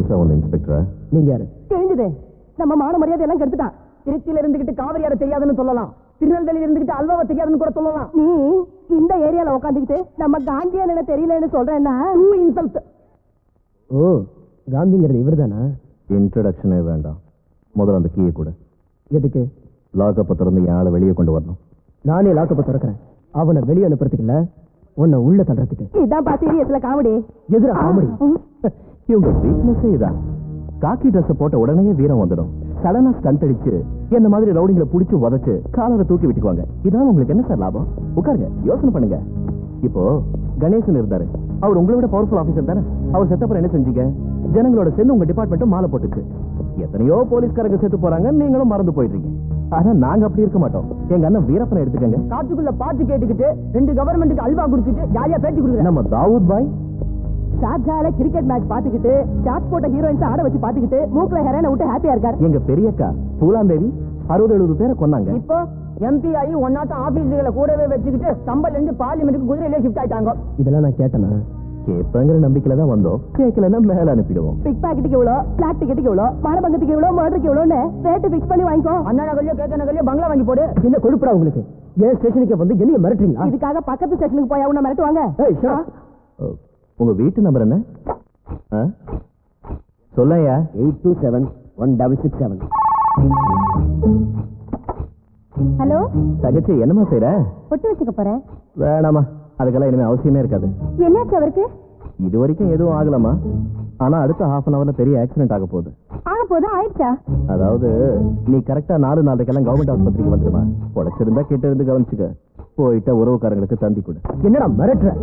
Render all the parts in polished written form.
புதுசா வந்த இன்ஸ்பெக்டரா? நீங்க யாரு? தெரிஞ்சதே, நம்ம மான மரியாதை எல்லாம் கெடுத்துட்டான். திருச்சியில இருந்துகிட்டு காவிரியார தெரியாதுன்னு சொல்லலாம், திருநெல்வேலியில இருந்துகிட்டு அல்வாவை தெரியாதுன்னு கூட சொல்லலாம். நீ இந்த ஏரியால உட்காந்துக்கிட்டு நம்ம காந்தியா தெரியலன்னு சொல்றேன்னா இன்சல்ட். ஓ, காந்திங்கிறது இவர் தானா? இன்ட்ரடக்ஷனே வேண்டாம், முதல்ல அந்த கீயை கூட. எதுக்கு? லாக்கப்பை திறந்து என் ஆளை வெளியே கொண்டு வரணும். நானே லாக்கப்பை திறக்கிறேன், அவனை வெளியே அனுப்புறதுக்கு இல்ல, உன்னை உள்ள தள்ளுறதுக்கு. இதான்ப்பா சீரியஸ்ல காமெடி. எதிரா காமெடி? இவங்க வீக்னஸே இதான். காக்கி ட்ரெஸ் போட்ட உடனே வீரம் வந்துடும். சடனா ஸ்டண்ட் அடிச்சு என்ன மாதிரி ரவுடிங்களை புடிச்சு உதச்சு காலரை தூக்கி விட்டுக்குவாங்க. இதான் உங்களுக்கு என்ன சார் லாபம்? உட்காருங்க, யோசனை பண்ணுங்க. இப்போ கணேசன் இருந்தாரு, அவர் உங்களை விட பவர்ஃபுல் ஆபீசர் தானே. அவர் செத்தப்பறம் என்ன செஞ்சீங்க? ஜனங்களோட சேர்ந்து உங்க டிபார்ட்மெண்ட்டும் மாலை போட்டுச்சு. எத்தனையோ போலீஸ்காரங்க செத்து போறாங்க, நீங்களும் மறந்து போயிடுறீங்க. ஆனா நாங்க அப்படி இருக்க மாட்டோம். எங்க அண்ணன் வீரப்பனை எடுத்துக்கங்க. காட்டுக்குள்ள பாட்டு கேட்டுக்கிட்டு 2 கவர்மெண்ட்டுக்கு அல்வா குடிச்சிட்டு ஜாலியா பேட்டி கொடுக்குறேன். நம்ம தாவூத் பாய் ஷார்ஜால கிரிக்கெட் மேட்ச் பாத்துக்கிட்டு ஷார்ட் போட்ட ஹீரோயின்ஸ் ஆட வச்சு பாத்துக்கிட்டு மூக்குல ஹெரான விட்டு ஹாப்பியா இருக்காரு. எங்க பெரியக்கா பூலாந்தேவி 60-70 பேரை கொன்னாங்க. இப்போ எம்பி ஆகி ஒன்னாட்ட ஆபீஸ்களை கூடவே வச்சுக்கிட்டு சம்பல் இருந்து பார்லிமெண்ட்டுக்கு குதிரையிலே ஷிஃப்ட் ஆயிட்டாங்க. இதெல்லாம் நான் கேட்டேனா? கேட்பங்கிற நம்பிக்கையில தான் வந்தோம். கேட்கலன்னா மேல அனுப்பிடுவோம். பிக் பாக்கெட்டுக்கு எவ்வளோ, பிளாட் டிக்கெட்டுக்கு எவ்வளோ, மானபங்கத்துக்கு எவ்வளோ, மர்டருக்கு எவ்வளோன்னு ரேட்டு ஃபிக்ஸ் பண்ணி வாங்கிக்கோ. அண்ணா நகர்லயோ கேட்க நகர்லயோ பங்களா வாங்கி போடு. என்ன கொழுப்புறா உங்களுக்கு? ஏன் ஸ்டேஷனுக்கு வந்து என்ன மிரட்டுறீங்களா? இதுக்காக பக்கத்து ஸ்டேஷனுக்கு போய் அவனை மிரட்டுவாங்க. உங்க வீட்டு நம்பர் என்ன? சொல்லையா. 82716667. ஹலோ தங்கச்சி, என்னமா செய்யற? பொட்டு வச்சுக்க போறேன். வேணாமா, அதுக்கெல்லாம் இனிமே அவசியமே இருக்காது. என்னாச்சு அவருக்கு? இது வரைக்கும் எதுவும் ஆகலாமா, ஆனா அடுத்த ½ அன் அவர்ல பெரிய ஆக்சிடென்ட் ஆக போகுது. ஆக போதா? ஆயிடுச்சா? அதாவது நீ கரெக்டா 4-4:30 கவர்மெண்ட் ஆஸ்பத்திரிக்கு வந்துடுமா. உடச்சிருந்தா கிட்ட இருந்து கவனிச்சுக்க. போயிட்ட உறவுக்காரங்களுக்கு தந்தி கொடு. என்னடா மிரட்டுற?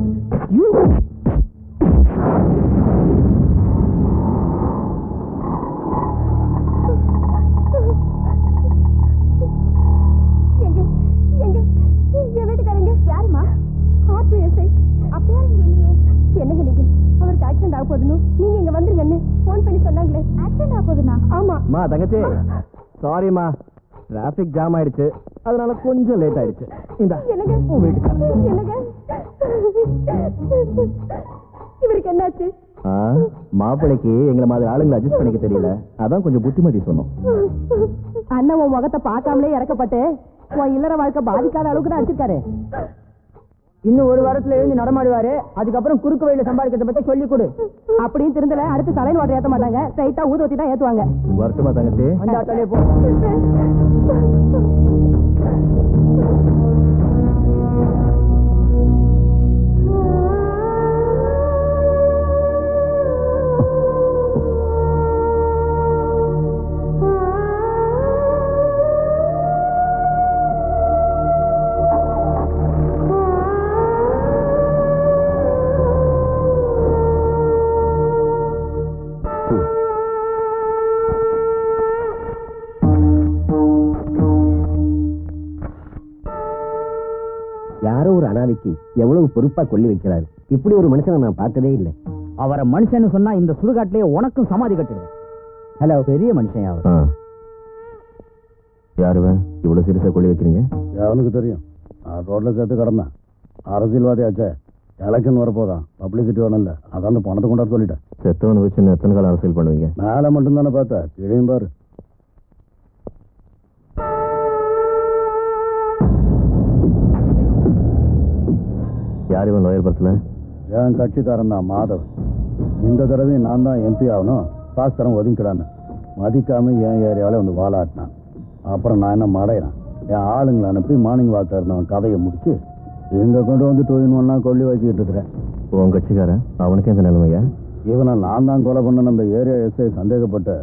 என்னங்க நீங்க? அவருக்கு ஆக்சிடென்ட் ஆக போதுன்னு நீங்க இங்க வந்துருங்கன்னு போன் பண்ணி சொன்னாங்களே. ஆக்சிடென்ட் ஆக போதுனா? ஆமா. மா தங்கச்சி, சாரிமா, டிராபிக் ஜாம் ஆயிடுச்சு, அதனால கொஞ்சம் லேட் ஆயிடுச்சு. இந்த என்னங்க என்னங்க இவருக்கு என்னாச்சு? மாப்பிளைக்கு எங்களை மாதிரி ஆளுங்களை அட்ஜஸ்ட் பண்ணிக்க தெரியல, அதான் கொஞ்சம் புத்திமதி சொன்னோம். அண்ணன் உன் முகத்தை பார்க்காமலே இறக்கப்பட்டு உன் இல்லற வாழ்க்கை பாதிக்காத அளவுக்கு தான் அடிச்சிருக்காரு. இன்னும் 1 வாரத்துல எழுந்து நடமாடுவாரு. அதுக்கப்புறம் குறுக்கு வழியில சம்பாதிக்கிறத பத்தி சொல்லி கொடு. அப்படின்னு திருந்தல அடுத்து சலைன் வாட்டர் ஏத்த மாட்டாங்க, ஸ்ட்ரைட்டா ஊதுவத்தி தான் ஏத்துவாங்க. வரட்டுமா தங்கச்சி? வந்தாலே போ. யாரோ ஒரு அனாதைக்கு எவ்வளவு பொறுப்பா கொல்லி வைக்கிறாரு. இப்படி ஒரு மனுஷனை நான் பார்த்ததே இல்லை. அவரை மனுஷன் சொன்னா இந்த சுடுகாட்டிலேயே உனக்கும் சமாதி கட்டிடுவேன். ஹலோ, பெரிய மனுஷன் அவர். யாருவன் இவ்வளவு சீரியஸா கொல்லி வைக்கிறீங்க? அவனுக்கு தெரியும். நான் ரோட்ல சேர்த்து கிடந்தேன். அரசியல்வாதி ஆச்சே, எலெக்ஷன் வரப்போதான், பப்ளிசிட்டி வேணும்ல, அதான் அந்த பணத்தை கொண்டாட சொல்லிட்டேன். செத்தவனை வச்சு எத்தனை காலம் அரசியல் பண்ணுவீங்க? மேல மட்டும் தானே பார்த்தா, கீழையும் பாரு. யார் இவன் லோயர் பர்ஸ்ல? என் கட்சிக்காரன் தான் மாதவ். இந்த தடவையும் நான் தான் எம்பி ஆகணும், காசு தரம் ஒதுங்கிடான்னு மதிக்காம என் ஏரியாவில் வந்து வாழாட்டினான். அப்புறம் நான் என்ன மடையிறேன், என் ஆளுங்களை அனுப்பி மார்னிங் வாக்க இருந்தவன் கதையை முடிச்சு இங்க கொண்டு வந்து 2 in 1 கொல்லி வச்சுக்கிட்டு இருக்கிறேன். உன் கட்சிக்காரன் அவனுக்கு எந்த நிலைமையா? இவனை நான் தான் கொலை பண்ண அந்த ஏரியா எஸ்ஐ சந்தேகப்பட்டு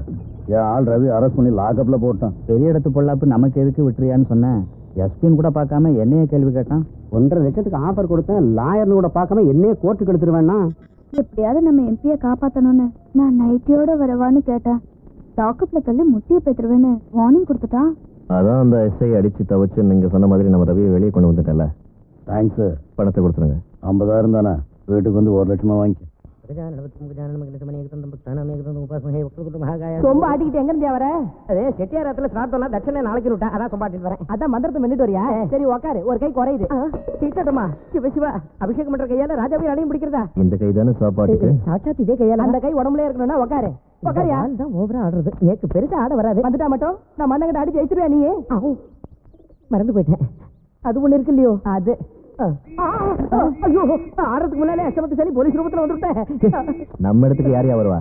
என் ஆள் ரவி அரெஸ்ட் பண்ணி லாக்அப்ல போட்டான். பெரிய இடத்து பொல்லாப்பு நமக்கு எதுக்கு விட்டுறியான்னு சொன்னேன். எஸ்பின்னு கூட பார்க்காம என்னைய கேள்வி கேட்டான். 1.5 லட்சத்துக்கு ஆஃபர் கொடுத்தேன், லாயர்னு கூட பார்க்காம என்னைய கோர்ட்டுக்கு எடுத்துருவேன்னா. எப்படியாவது நம்ம எம்பியை காப்பாற்றணும்னு நான் நைட்டியோட வரவான்னு கேட்டேன். லாக்கப்ல தள்ளி முட்டிய பெற்றுருவேன்னு வார்னிங் கொடுத்துட்டான். அதான் அந்த எஸ்ஐ அடிச்சு தவச்சு நீங்க சொன்ன மாதிரி நம்ம ரவியை வெளியே கொண்டு வந்துட்டல. தேங்க்ஸ். பணத்தை கொடுத்துருங்க. 50,000 தானே, வீட்டுக்கு வந்து 1 லட்சமா வாங்கி. சொம்ப ஆட்டிக்கிட்டு எங்க இருந்தியா வர? அதே செட்டியாரத்துல ஸ்ராத்தம்னா தட்சணை நாளைக்கு விட்டா அதான் சொம்ப ஆட்டிட்டு வரேன். அதான் மந்திரத்தை மென்னிட்டு வரியா? சரி உக்காரு, ஒரு கை குறையுது. சீட்டட்டுமா? சிவா அபிஷேகம் பண்ற கையால ராஜாவே அடையும் பிடிக்கிறதா? இந்த கை தானே சாப்பாட்டுக்கு? சாட்சாத் இதே கையால. அந்த கை உடம்புல இருக்கணும்னா உக்காரு. உக்காரியா? தான் ஓவரா ஆடுறது. எனக்கு பெருசா ஆட வராது. வந்துட்டா மட்டும் நான் மண்ணங்கிட்ட அடிச்சு வச்சிருவியா நீ? மறந்து போயிட்டேன். அது ஒண்ணு இருக்கு இல்லையோ? அது ஐயோ, ஆறதுக்கு முன்னாலே அஷ்டமத்து சனி போலீஸ் ரூபத்துல வந்துட்டேன். நம்ம இடத்துக்கு யாரையா வருவா?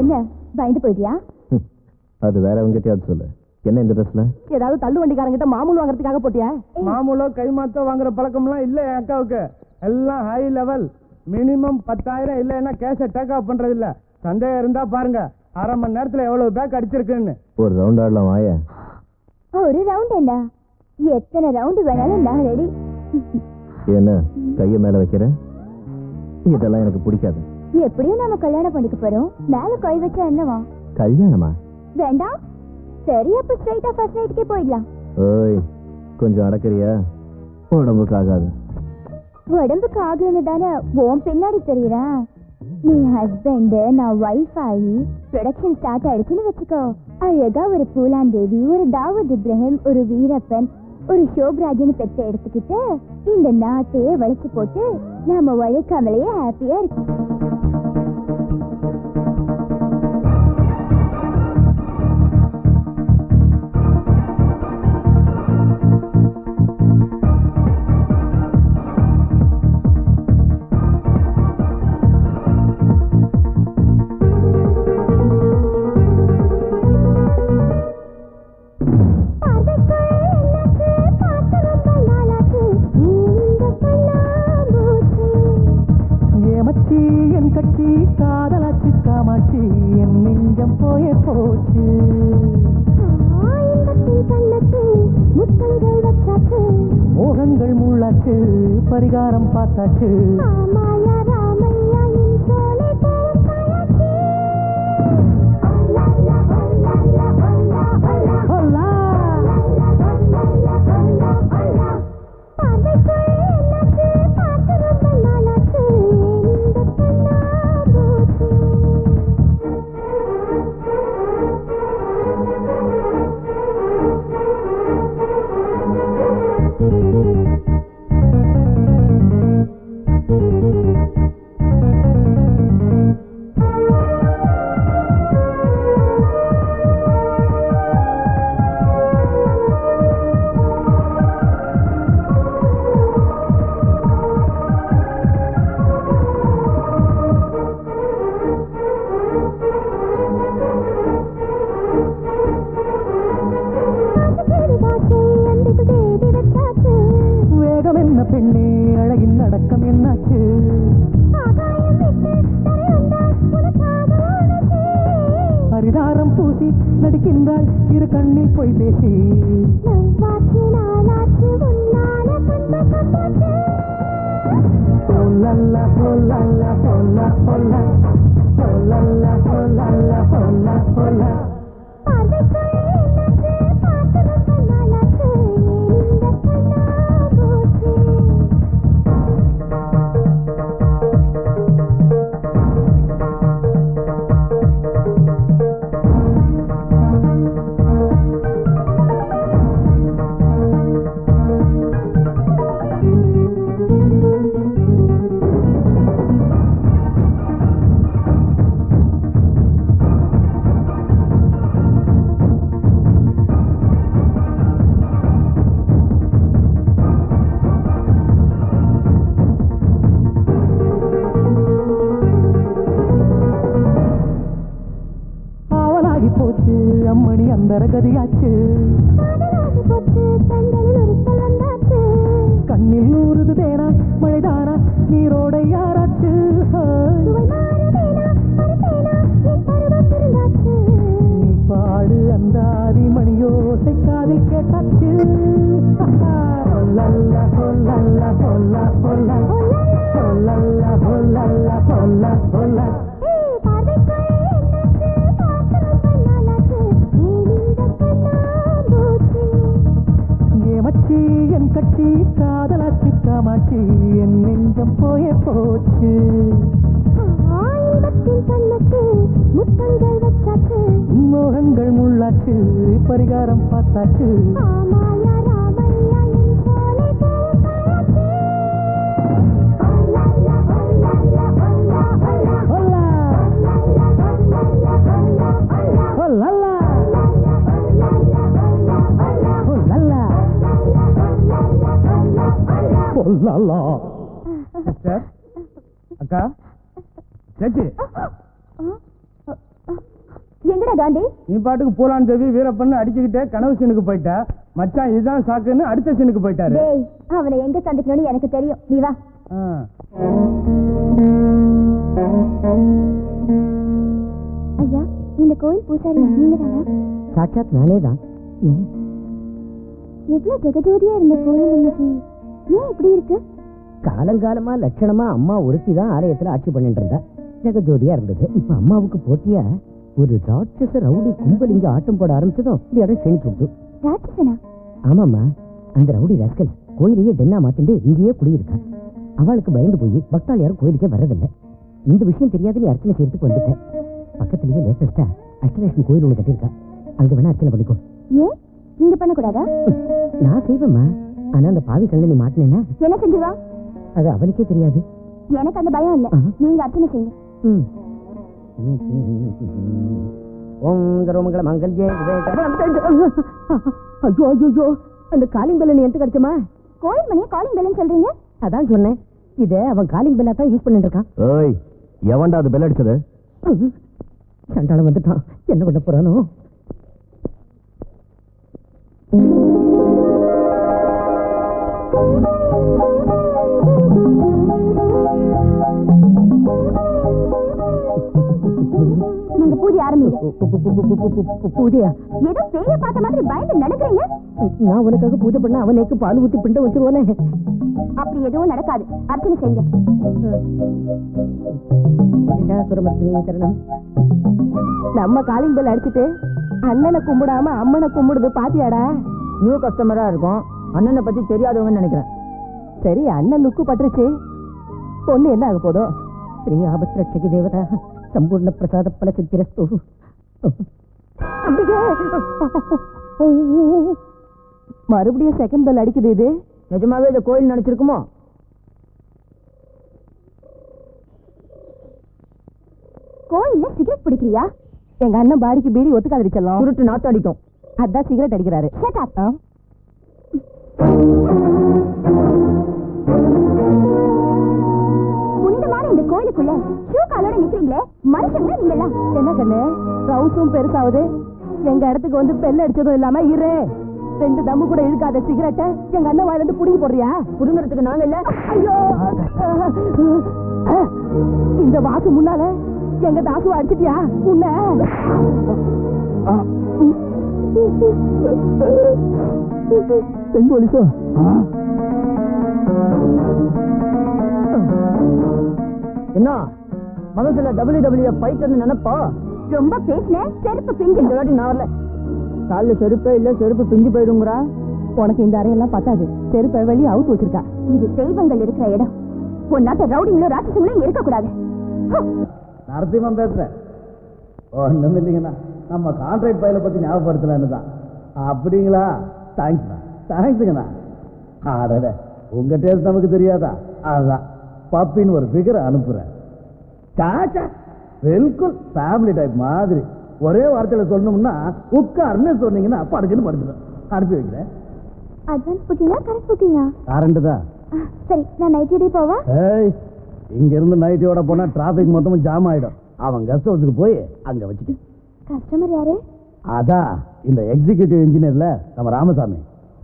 என்ன பயந்து போயிட்டியா? அது வேற அவங்ககிட்டயாவது சொல்லு. என்ன இந்த ட்ரெஸ்ல? ஏதாவது தள்ளு வண்டிக்காரங்கிட்ட மாமூல் வாங்குறதுக்காக போட்டியா? மாமூலோ கைமாத்தோ வாங்குற பழக்கம்லாம் இல்ல என் அக்காவுக்கு. எல்லாம் ஹை லெவல். மினிமம் 10,000 இல்லைன்னா கேஷ டேக் ஆஃப் பண்றது இல்ல. சந்தேகம் இருந்தா பாருங்க, அரை மணி நேரத்துல எவ்வளவு பேக் அடிச்சிருக்குன்னு. ஒரு ரவுண்ட் ஆடலாம் வாயா. ஒரு ரவுண்ட் என்ன, எத்தனை ரவுண்ட் வேணாலும் நான் ரெடி. என்ன கைய மேல வைக்கிற? இதெல்லாம் எனக்கு பிடிக்காது. எப்படியும் நம்ம கல்யாணம் பண்ணிக்க போறோம், மேல கை வச்சா என்னவா? கல்யாணமா? வேண்டாம். சரி, அப்ப ஸ்ட்ரைட்டா ஃபர்ஸ்ட் நைட்க்கே போயிடலாம். ஓய், கொஞ்சம் அடக்கறியா? உடம்புக்கு ஆகாது. உடம்புக்கு ஆகுன்னு தானே உன் பின்னாடி தெரியுறா. நீ ஹஸ்பண்ட், நான் வைஃப் ஆகி ப்ரொடக்ஷன் ஸ்டார்ட் ஆயிடுச்சுன்னு வச்சுக்கோ. அழகா ஒரு பூலாந்தேவி, ஒரு தாவூத் இப்ராஹிம், ஒரு வீரப்பன், ஒரு ஷோப்ராஜ்னு பெற்ற எடுத்துக்கிட்டு இந்த நாட்டையே வளைச்சு போட்டு நாம உழைக்காமலேயே ஹாப்பியா இருக்கும். பரிகாரம் பார்த்தாச்சு. கட்சி காதலாச்சு காமாட்சி என் நெஞ்சம் போய போச்சு கண்ணுக்கு முத்தங்கள் வச்சாச்சு மோகங்கள் முள்ளாச்சு பரிகாரம் பார்த்தாச்சு ஆமாயா ராமையா என் சோலை போயாச்சு சிஸ்டர் அக்கா சேச்சி எங்கடா காந்தி நீ பாட்டுக்கு பூலான் தேவி வீரப்பன்னு அடிச்சுக்கிட்டே கனவு சீனுக்கு போயிட்ட மச்சான் இதுதான் சாக்குன்னு அடுத்த சீனுக்கு போயிட்டாரு டேய் அவனை எங்க சந்திக்கணும்னு எனக்கு தெரியும் நீ வா ஐயா இந்த கோயில் பூசாரி நீங்க தானா சாட்சாத் நானே தான் எவ்வளவு ஜெகஜோதியா இருந்த கோயில் இன்னைக்கு ஏன் இப்படி இருக்கு காலங்காலமா லட்சணமா அம்மா ஒருத்தி தான் ஆலயத்துல ஆட்சி பண்ணிட்டு இருந்தா ஜெகஜோதியா இருந்தது இப்ப அம்மாவுக்கு போட்டியா ஒரு ராட்சச ரவுடி கும்பல் இங்க ஆட்டம் போட ஆரம்பிச்சதும் இந்த இடம் செழிச்சு கொடுத்து ராட்சசனா ஆமாம்மா அந்த ரவுடி ராஸ்கல் கோயிலையே டென்னா மாத்திண்டு இங்கேயே குடியிருக்கா அவளுக்கு பயந்து போய் பக்தால் யாரும் கோயிலுக்கே வர்றதில்லை இந்த விஷயம் தெரியாது நீ அர்ச்சனை செய்யறதுக்கு வந்துட்டேன் பக்கத்திலேயே லேட்டஸ்டா அஷ்டலட்சுமி கோயில் ஒன்று கட்டியிருக்கா அங்க வேணா அர்ச்சனை பண்ணிக்கோ ஏன் இங்க பண்ணக்கூடாதா நான் செய்வேம்மா ஆனா அந்த பாவி கல்ல நீ மாட்டினேன்னா என்ன செஞ்சுவா அது அவனுக்கே தெரியாது எனக்கு அந்த பயம் இல்ல நீங்க அர்ச்சனை செய்யுங்க ஓம் தரோமங்கல மங்கல்யே ஐயோ ஐயோ அந்த காலிங் பெல் எந்த கிடைச்சமா கோயில் மணியை காலிங் பெல்னு சொல்றீங்க அதான் சொன்னேன் இத அவன் காலிங் பெல்லா தான் யூஸ் பண்ணிட்டு இருக்கான் ஏய் எவன்டா அது பெல் அடிச்சது சண்டாளம் வந்துட்டான் என்ன பண்ண போறானோ நீங்க பூஜை ஆரம்பிங்க பூஜையா ஏதோ பேய பார்த்த மாதிரி பயந்து நடக்கிறீங்க நான் உனக்காக பூஜை பண்ண அவனுக்கு பால் ஊத்தி பிண்ட வச்சிருவானே அப்படி எதுவும் நடக்காது அர்ச்சனை செய்யுங்க நம்ம காலிங் பெல் அடிச்சுட்டு அண்ணனை கும்பிடாம அம்மனை கும்பிடுது பாத்தியாடா நியூ கஸ்டமரா இருக்கும் அண்ணனை பத்தி தெரியாதவங்கன்னு நினைக்கிறேன் சரி அண்ணன் லுக்கு பட்டுருச்சு பொண்ணு என்ன ஆக போதோ ஸ்ரீ ஆபத் ரட்சகி தேவதா சம்பூர்ண பிரசாத பல சித்திரஸ்து மறுபடியும் செகண்ட் பெல் அடிக்குது இது நிஜமாவே இதை கோயில் நினைச்சிருக்குமோ கோயில்ல சிகரெட் பிடிக்கிறியா எங்க அண்ணன் பாடிக்கு பீடி ஒத்துக்காதடி செல்லம் சுருட்டு நாத்தம் அடிக்கும் அதான் சிகரெட் அடிக்கிறாரு Shut up. புனிதமான இந்த கோயிலுக்குள்ள ஷூ காலோட நிக்கிறீங்களே மனுஷங்களா நீங்க எல்லாம் என்ன கண்ணு ரவுஸும் பெருசாவது எங்க இடத்துக்கு வந்து பெல் அடிச்சதும் இல்லாம இரு 2 தம்மு கூட இழுக்காத சிகரெட்டை எங்க அண்ணன் வாயில இருந்து புடுங்கி போடுறியா புடுங்கறதுக்கு நாங்க இல்ல ஐயோ இந்த வாக்கு முன்னால எங்க தாசுவ அடிச்சிட்டியா உன்ன பெண் போலீஸோ என்ன மனசுல WWE ஃபைட்டர்னு நினைப்பா ரொம்ப பேசின செருப்பு பிஞ்சு இந்த வாட்டி நான் வரல காலில் செருப்பே இல்ல செருப்பு பிஞ்சு போயிடுங்கிறா உனக்கு இந்த அறையெல்லாம் பத்தாது செருப்பை வெளியே அவுத்து வச்சிருக்கா இது தெய்வங்கள் இருக்கிற இடம் உன் நாட்டு ரவுடிங்களும் ராட்சசங்களும் இருக்கக்கூடாது நரசிம்மன் பேசுறேன் ஒண்ணும் இல்லைங்கண்ணா நம்ம கான்ட்ராக்ட் ஃபைலை பத்தி ஞாபகப்படுத்தலான்னு தான் அப்படிங்களா தேங்க்ஸ்ண்ணா தேங்க்ஸுங்கண்ணா ஆடல உங்க டேஸ்ட் நமக்கு தெரியாதா அதுதான் பப்பின்னு ஒரு ஃபிகரை அனுப்புறேன் சாச்சா பில்குல் ஃபேமிலி டைப் மாதிரி ஒரே வார்த்தையில சொல்லணும்னா உட்கார்னு சொன்னீங்கன்னா படுக்குன்னு படுத்துடும் அனுப்பி வைக்கிறேன் அட்வான்ஸ் புக்கிங்கா கரெக்ட் புக்கிங்கா கரண்ட் தான் சரி நான் நைட் டே போவா ஏய் இங்க இருந்து நைட்டியோட போனா டிராபிக் மொத்தமும் ஜாம் ஆயிடும் அவன் கெஸ்ட் ஹவுஸுக்கு போய் அங்க வச்சுக்க கஸ்டமர் யாரு அதான் இந்த எக்ஸிகியூட்டிவ் இன்ஜினியர்ல நம்ம ராமசாமி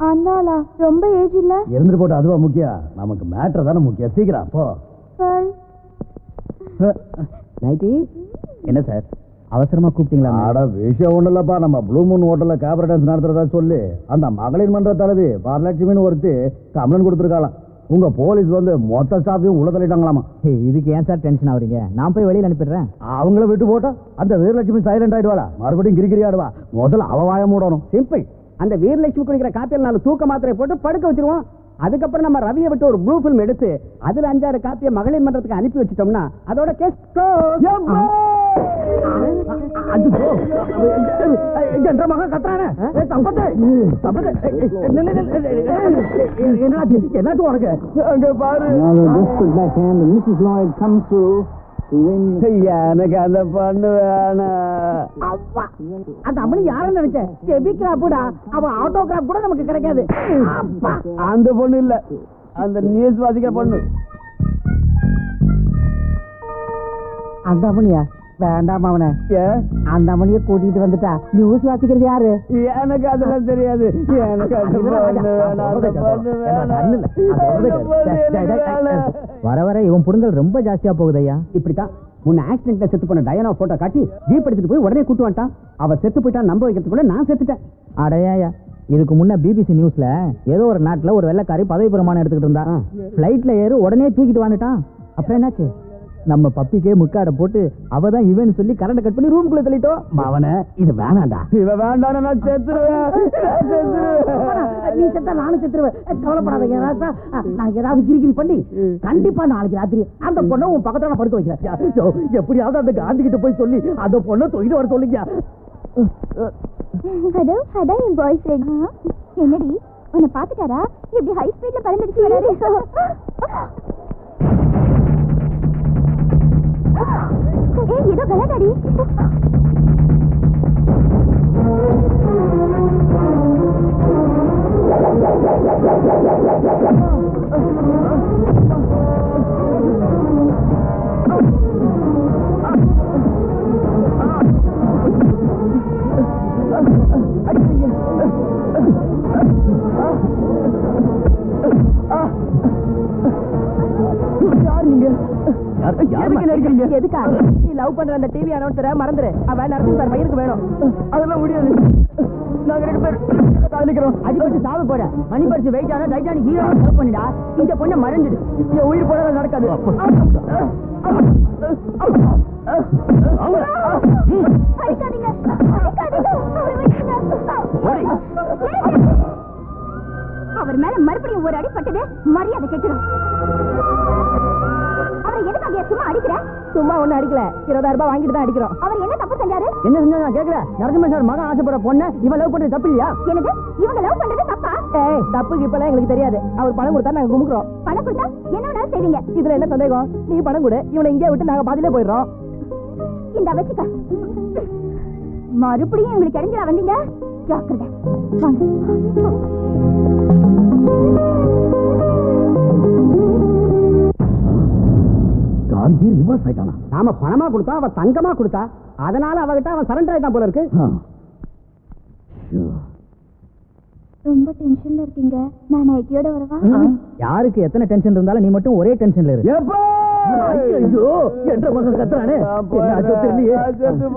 அண்ணாலா ரொம்ப ஏஜ் இல்ல இருந்துட்டு போட்டு அதுவா முக்கியம் நமக்கு மேட்டர் தானே முக்கியம் சீக்கிரம் போ நைட்டி என்ன சார் அவசரமா கூப்பிட்டீங்களா ஆட விஷயம் ஒண்ணு இல்லப்பா நம்ம ப்ளூ மூன் ஹோட்டல்ல கேபரே டான்ஸ் நடத்துறதா சொல்லி அந்த மகளிர் மன்ற தலைவி வரலட்சுமின்னு ஒருத்தி கம்ப்ளைண்ட் கொடுத்துருக்காளாம் உங்க போலீஸ் வந்து மொத்த ஸ்டாஃபையும் உள்ள தள்ளிட்டாங்களாமா இதுக்கு ஏன் சார் டென்ஷன் ஆகுறீங்க நான் போய் வெளியில அனுப்பிடுறேன் அவங்கள விட்டு போட்டா அந்த வீரலட்சுமி சைலண்ட் ஆயிடுவாளா மறுபடியும் கிரிகிரி ஆடுவா முதல்ல அவ வாய மூடணும் சிம்பிள் அந்த வீரலட்சுமி குடிக்கிற காப்பியில் 4 தூக்க மாத்திரை போட்டு படுக்க வச்சிருவோம் அதுக்கப்புறம் நம்ம ரவியை விட்டு ஒரு ப்ளூ ஃபிலிம் எடுத்து அதுல 5-6 காப்பியை மகளிர் மன்றத்துக்கு அனுப்பி வச்சிட்டோம்னா அதோட கேஸ் என்னாச்சும் உனக்கு அங்க பாரு எனக்கு அந்த பண்ணு வேணாம். அந்த அம்மனி யாரும் நினைச்சேன் செபிக்கிறாப்புடா அவன் ஆட்டோகிராப் கூட நமக்கு கிடைக்காது. அந்த பொண்ணு இல்ல, அந்த நியூஸ் வாசிக்கிற பொண்ணு. அந்த அம்மனியா? வேண்டாம் அவனை. அந்த அம்மனிய கூட்டிட்டு வந்துட்டா நியூஸ் வாசிக்கிறது யாரு? எனக்கு அதெல்லாம் தெரியாது. எனக்கு வர வர இவன் புடுங்கல் ரொம்ப ஜாஸ்தியா போகுதையா. இப்படித்தான் முன்ன ஆக்சிடென்ட்ல செத்து போன டயானா போட்டோ காட்டி ஜீப் எடுத்துட்டு போய் உடனே கூட்டு வந்துட்டான். அவ செத்து போயிட்டா நம்ப வைக்கிறதுக்குள்ள நான் செத்துட்டேன். அடையாயா, இதுக்கு முன்ன பிபிசி நியூஸ்ல ஏதோ ஒரு நாட்டுல ஒரு வெள்ளைக்காரி பதவி பிரமாணம் எடுத்துக்கிட்டு இருந்தா. பிளைட்ல ஏறு உடனே தூக்கிட்டு வந்துட்டான். அப்புறம் என்னாச்சு? நம்ம பப்பிக்கே முக்காட போட்டு அவதான் இவன் சொல்லி கரண்ட் கட் பண்ணி ரூம்குள்ள தள்ளிட்டோம். அவனை இது வேணாண்டா. இவ வேண்டாம், நான் செத்துருவேன். நீ செத்தா நானும் செத்துருவேன். கவலைப்படாதீங்க ராசா. நான் ஏதாவது கிரிகிரி பண்ணி கண்டிப்பா நாளைக்கு ராத்திரி அந்த பொண்ணை உன் பக்கத்துல நான் படுக்க வைக்கிறேன். எப்படியாவது அந்த காந்தி கிட்ட போய் சொல்லி அந்த பொண்ணை தூக்கிட்டு வர சொல்லுங்க. ஹலோ, அதான் என் பாய் ஃப்ரெண்ட். என்னடி உன்னை பாத்துட்டாரா? இப்படி ஹை ஸ்பீட்ல பறந்துடுச்சு வராரு. ஏய், ஏதோ கலாட்டாடி. எதுக்கா நீ லவ் பண்ற அந்த டிவி அனௌன்சரை மறந்துரு. அவன் நரசிங் சார் மயிருக்கு வேணும். அதெல்லாம் முடியாது. நாங்க 2 பேர் காதலிக்கிறோம். அடிபட்டு சாவு போற மணி பரிசு வெயிட் ஆனா டைட்டானிக் ஹீரோ லவ் பண்ணிடா. இந்த பொண்ணை மறந்துடு. என் உயிர் போனது நடக்காது. அவர் மேல மறுபடியும் ஒரு அடி பட்டது மரியாதை கெட்டுடும். அவரை எதுக்காக சும்மா அடிக்கிற? சும்மா ஒண்ணு அடிக்கல, 20,000 ரூபாய் வாங்கிட்டு தான் அடிக்கிறோம். அவர் என்ன தப்பு செஞ்சாரு? என்ன செஞ்சா நான் கேக்குறேன். நரசிம்ம சார் மகன் ஆசைப்படுற பொண்ணை இவன் லவ் பண்றது தப்பு இல்லையா? என்னது, இவங்க லவ் பண்றது தப்பா? ஏய், தப்புக்கு இப்பெல்லாம் எங்களுக்கு தெரியாது. அவர் பணம் கொடுத்தா நாங்க குமுக்குறோம். பணம் கொடுத்தா என்ன வேணாலும் செய்வீங்க. இதுல என்ன சந்தேகம்? நீ பணம் கொடு, இவனை இங்கே விட்டு நாங்க பாதியிலே போயிடுறோம். இந்த வச்சுக்க. மறுபடியும் எங்களுக்கு கிடைஞ்சா வந்தீங்க ஜாக்கிரதை. காந்தி ரிவர்ஸ் ஆயிட்டானா? நாம பணமா கொடுத்தா அவ தங்கமா கொடுத்தா, அதனால அவகிட்ட அவன் சரண்டர் ஆயிட்டான் போல இருக்கு. ரொம்ப டென்ஷன்ல இருக்கீங்க. நான் நைட்டியோட வரவா? யாருக்கு எத்தனை டென்ஷன் இருந்தாலும் நீ மட்டும் ஒரே டென்ஷன்ல இரு. ஐயோ, என்ற மகன் கத்துறானே. என்ன தெரியலையே.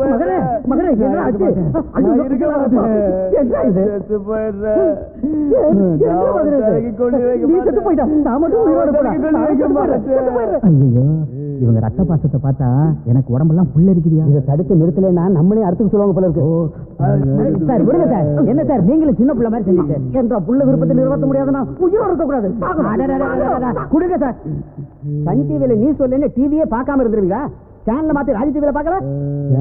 மகனே, மகனே, என்ன ஆச்சு? என்ன இது? செத்து போயிடுற. நீ செத்து போயிட்டா, நான் மட்டும் உயிரோட போறேன். ஐயோ, இவங்க ரத்த பாசத்தை பார்த்தா எனக்கு உடம்பெல்லாம் புல்ல இருக்குதியா. இதை தடுத்து நிறுத்தலைன்னா நம்மளே அடுத்துக்கு சொல்லுவாங்க போல இருக்கு. சார் விடுங்க சார். என்ன சார் நீங்களும் சின்ன புள்ள மாதிரி செஞ்சுட்டு என்ற புள்ள விருப்பத்தை நிறைவேற்ற முடியாதுன்னா உயிரோட இருக்க கூடாது. கொடுங்க சார். சன் டிவில நீ சொல்ல டிவியே பார்க்காம இருந்துருவீங்க. சேனல் மாத்தி ராஜ் டிவில பார்க்கல.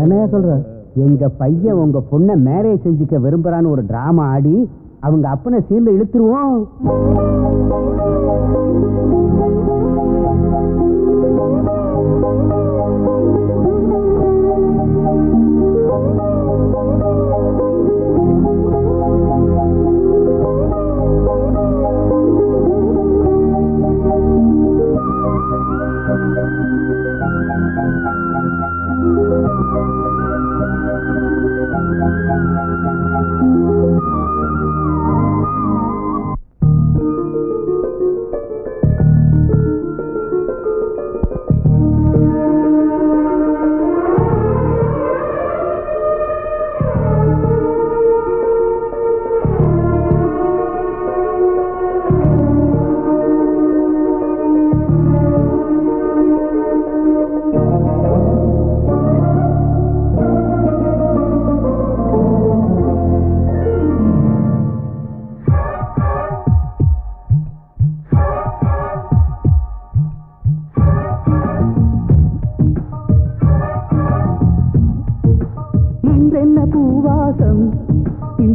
என்ன சொல்ற? எங்க பையன் உங்க பொண்ணை மேரேஜ் செஞ்சுக்க விரும்புறான்னு ஒரு டிராமா ஆடி அவங்க அப்பனை சீன்ல இழுத்துருவோம்.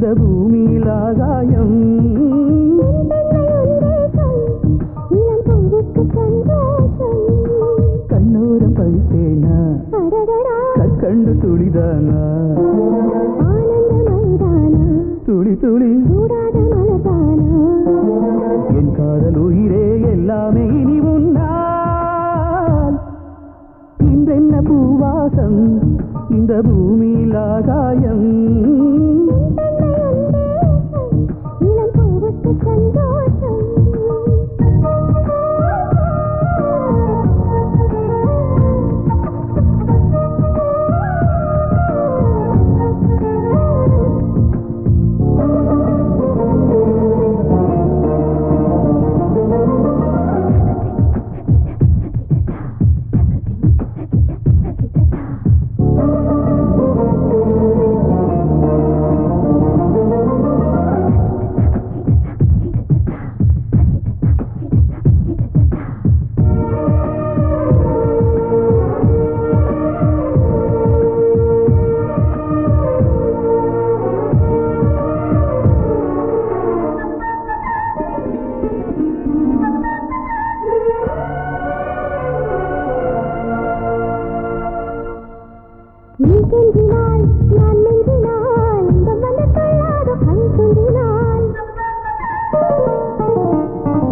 இந்த பூமியில் ஆகாயம் கண்ணோரம் படித்தேனா கற்கண்டு துளிதானா துளி துளி என் காதல் உயிரே எல்லாமே இனி உன்னால் இன்றென்ன பூவாசம் இந்த பூமியில் ஆகாயம்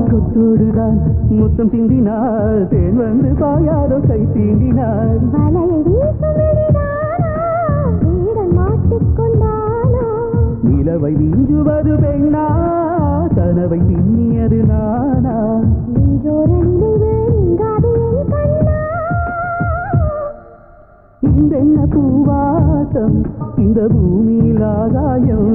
கொத்தோடுதான் முத்தம் சிந்தினாள் தேன் வந்து பாயாரோ கை தீண்டினாள் நிலவை வீஞ்சுவது பெண்ணா கனவை பின்னியது நானா இந்தென்ன பூவாசம் இந்த பூமியில் ஆகாயம்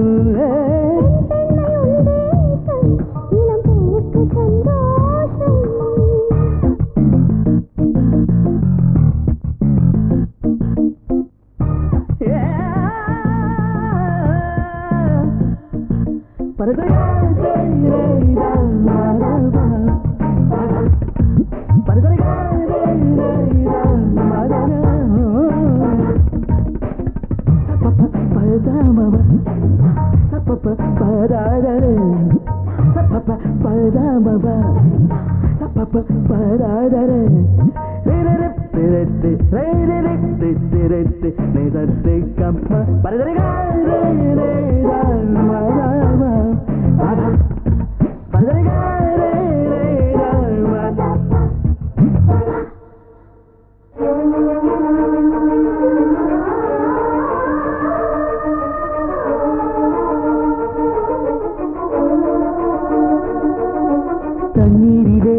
தண்ணீரிலே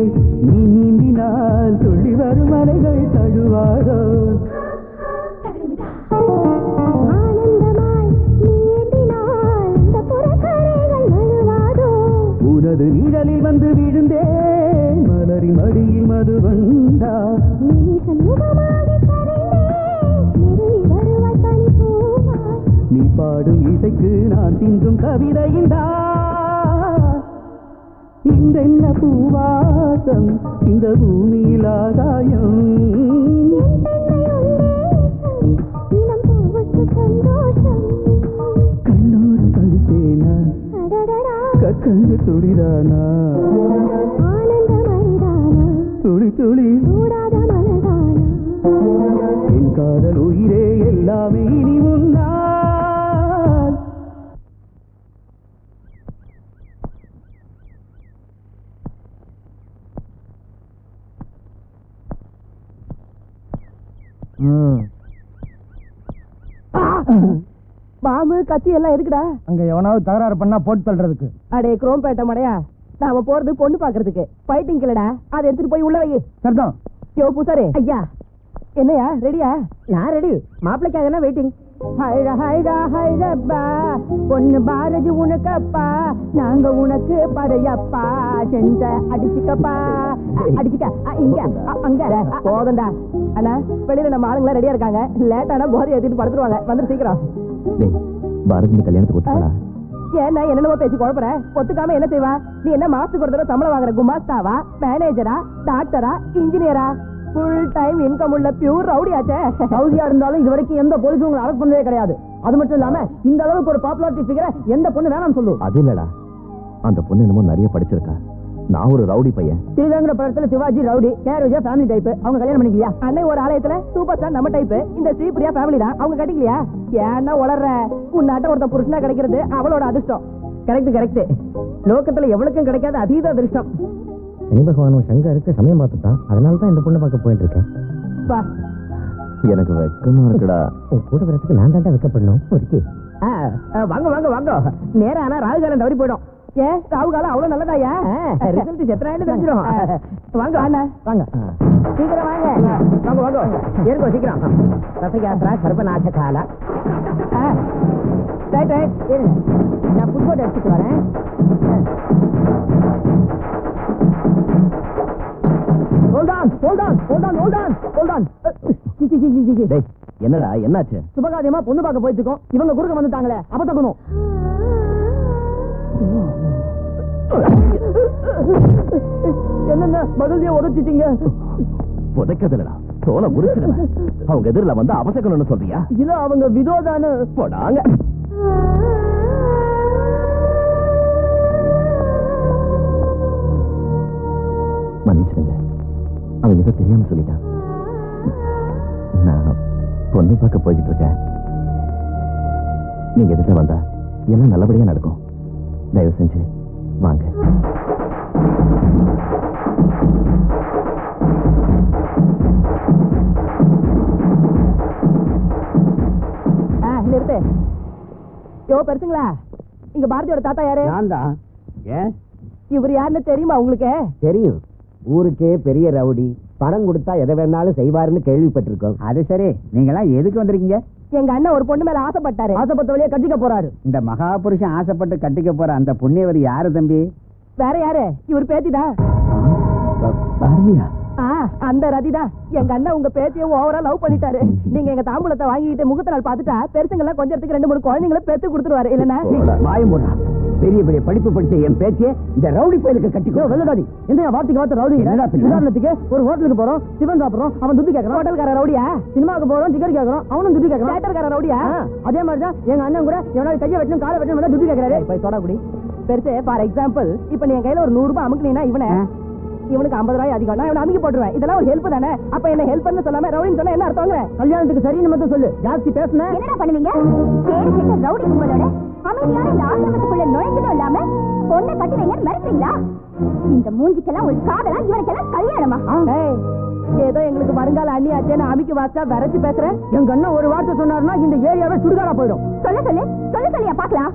நீ நீந்தினால் துள்ளி வரும் அலைகள் தழுவாதோ உனது நீழலில் வந்து விழுந்தேன் மலரின் மடியில் மது வந்தா நீ பாடும் இசைக்கு நான் சிந்தும் கவிதையின்டா இந்தென்ன பூவாசம் இந்த பூமியில் ஆகாயம் கண்ணோடு படித்தேனா கற்கண்டு துளிதானா துளி துளி என் காதல் உயிரே எல்லாமே இனி உன்னால் பாம்பு கத்தி எல்லாம் எதுக்குடா? அங்க எவனாவது தகராறு பண்ணா போட்டு தள்ளுறதுக்கு. அடே குரோம்பேட்டை மடையா, நாம போறது பொண்ணு பாக்குறதுக்கு. ஃபைட்டிங் இல்லடா, அதை எடுத்துட்டு போய் உள்ள வை. சரிதான். யோ பூசாரே ஐயா, என்னையா ரெடியா? நான் ரெடி. மாப்பிளைக்காக என்ன வெயிட்டிங்? ஹைடா ஹைடா ஹைடப்பா, பொண்ணு பாரதி உனக்கப்பா, நாங்க உனக்கு படையப்பா, செஞ்ச அடிச்சுக்கப்பா, அடிச்சுக்க இங்க அங்க போதண்டா. அண்ணா வெளியில நம்ம ஆளுங்களா ரெடியா இருக்காங்க. லேட்டானா போதை ஏத்திட்டு படுத்துருவாங்க. வந்து சீக்கிரம். பாரதி கல்யாணத்துக்கு ஏன்னா என்னென்னவோ பேசி குழப்பற. ஒத்துக்காம என்ன செய்வா? நீ என்ன மாசத்துக்கு ஒரு தடவை சம்பளம் வாங்குற குமாஸ்தாவா, மேனேஜரா, டாக்டரா, இன்ஜினியரா? ஃபுல் டைம் இன்கம் உள்ள பியூர் ரவுடி ஆச்சே. ரவுடியா இருந்தாலும் இது வரைக்கும் எந்த போலீஸும் உங்களை அரெஸ்ட் பண்ணவே கிடையாது. அது மட்டும் இல்லாம இந்த அளவுக்கு ஒரு பாப்புலாரிட்டி ஃபிகரை எந்த பொண்ணு வேணாம்னு சொல்லு. அது இல்லடா, அந்த பொண்ணு என்னமோ நிறைய படிச்சிருக்கா. நான் ஒரு ரவுடி பையன். ஸ்ரீரங்க படத்துல சிவாஜி ரவுடி, கேஆர் விஜயா ஃபேமிலி டைப். அவங்க கல்யாணம் பண்ணிக்கலையா? அன்னை ஒரு ஆலயத்துல சூப்பர் ஸ்டார் நம்ம டைப். இந்த ஸ்ரீபிரியா ஃபேமிலி தான். அவங்க கட்டிக்கலையா? ஏன்னா வளர்ற உன்னாட்ட ஒருத்த புருஷனா கிடைக்கிறது அவளோட அதிர்ஷ்டம். Correct correct. லோகத்துல எவ்வளவுக்கும் கிடைக்காத அதீத அதிர்ஷ்டம். சனி பகவானும் சங்கருக்கு சமயம் பார்த்துட்டான். அதனால தான் இந்த பொண்ணை பார்க்க போயிட்டு இருக்கேன். எனக்கு வெக்கமா இருக்குடா. உன் கூட வரதுக்கு நான் தாண்டா வெக்கப்படணும். வாங்க வாங்க வாங்க. நேரம் ஆனா ராகுகாலம் தவறி போயிடும். ஏன் ராகுகாலம் அவ்வளவு நல்லதாயா? ரிசல்ட் செத்துறான்னு தெரிஞ்சிடும். வாங்க அண்ணா வாங்க, சீக்கிரம் வாங்க வாங்க வாங்க. ஏறுங்கோ சீக்கிரம். ரசயாத்ரா சர்வநாச கால. ரைட் ரைட் ஏறுங்க. நான் புட்போட் எடுத்துட்டு வரேன். Hold on hold on hold on hold on hold on. டேய் என்னடா என்னாச்சு? சுபகாரியமா பொண்ணு பார்க்க போயிட்டு இருக்கோம். இவங்க குறுக்க வந்துட்டாங்களே, அப்ப தக்கணும். என்னங்க மகிழ்ச்சியா உதச்சிட்டீங்க? புதைக்கதில்லடா, தோலை முறிச்சிருவேன். அவங்க எதிரில வந்து அவசக்கணும்னு சொல்றியா? இல்ல அவங்க விதோதானு போடாங்க. மன்னிச்சிடுங்க, அவங்க ஏதோ தெரியாம சொல்லிட்டான். நான் பொண்ணு பார்க்க போய்கிட்டு இருக்கேன். நீங்க எதிர்த்து வந்தா எல்லாம் நல்லபடியா நடக்கும். தயவு செஞ்சு வாங்க. நிறுத்து. யோ பெருசுங்களா, இங்க பாரதியோட தாத்தா யாரு? நான் தான். ஏன் இவர் யாருன்னு தெரியுமா உங்களுக்கு? தெரியும். ஊருக்கே பெரிய ரவுடி, பணம் கொடுத்தா எதை வேணாலும் செய்வாருன்னு கேள்விப்பட்டிருக்கோம். அது சரி, நீங்களாம் எதுக்கு வந்திருக்கீங்க? எங்க அண்ணன் ஒரு பொண்ணு மேல ஆசைப்பட்டாரு. ஆசைப்பட்ட வழியே கட்டிக்க போறாரு. இந்த மகாபுருஷன் ஆசைப்பட்டு கட்டிக்க போற அந்த புண்ணியவர் யாரு தம்பி? வேற யாரு? இவர் பேத்திதான். பாரதியா? அந்த ரதிதான். எங்க அண்ணன் உங்க பேத்திய ஓவரா லவ் பண்ணிட்டாரு. நீங்க எங்க தாம்பூலத்தை வாங்கிட்டு முகத்த நாள் பாத்துட்டா பெருசுங்கெல்லாம் கொஞ்சத்துக்கு 2-3 குழந்தைங்களை பெத்து கொடுத்துருவாரு. இல்லன்னா வாயம் போடுறா. பெரிய பெரிய படிப்பு படிச்ச என் பேத்திய இந்த ரவுடி பயலுக்கு கட்டிக்கோ. வெள்ளதாடி என்ன வார்த்தைக்கு வார்த்தை ரவுடி? உதாரணத்துக்கு ஒரு ஹோட்டலுக்கு போறோம், டிஃபன் சாப்பிடுறோம், அவன் துட்டு கேட்கறான். ஹோட்டல்கார ரவுடியா? சினிமாவுக்கு போறோம், டிக்கெட் கேட்கறோம், அவனும் துட்டு கேட்கறான். தியேட்டர்கார ரவுடியா? அதே மாதிரிதான் எங்க அண்ணன் கூட எவனாவது கையை வெட்டணும் காலை வெட்டணும் துட்டு கேட்கறாரு. போய் சோடா குடி. பெருசு ஃபார் எக்ஸாம்பிள், இப்ப நீ என் கையில ஒரு 100 ரூபாய் அமுக்குனீங்கன்னா இவனுக்கு 50 ரூபாய் அதிகம், நான் இவனை அமுக்கி போட்டுருவேன். இதெல்லாம் ஒரு ஹெல்ப் தானே? அப்ப என்ன ஹெல்ப் பண்ண சொல்லாம ரவுடின்னு சொன்னா என்ன அர்த்தங்க? கல்யாணத்துக்கு சரின்னு மட்டும் சொல்லு. ஜாஸ்தி பேசுன என்னடா பண்ணுவீங்க? பேரு கேட்ட ரவுடி கும்பலோட அமைதியான இந்த ஆசிரமத்துக்குள்ள நுழைஞ்சதும் இல்லாம பொண்ணை கட்டி வைங்கன்னு மிரட்டுறீங்களா? இந்த மூஞ்சிக்கெல்லாம் ஒரு காதலா, இவனுக்கெல்லாம் கல்யாணமா? ஏதோ எங்களுக்கு வருங்கால அண்ணி ஆச்சேன்னு அமிக்கி வாசா வரைச்சு பேசுறேன். எங்க அண்ணன் ஒரு வார்த்தை சொன்னாருன்னா இந்த ஏரியாவே சுடுகாடா போயிடும். சொல்லியா பாக்கலாம்.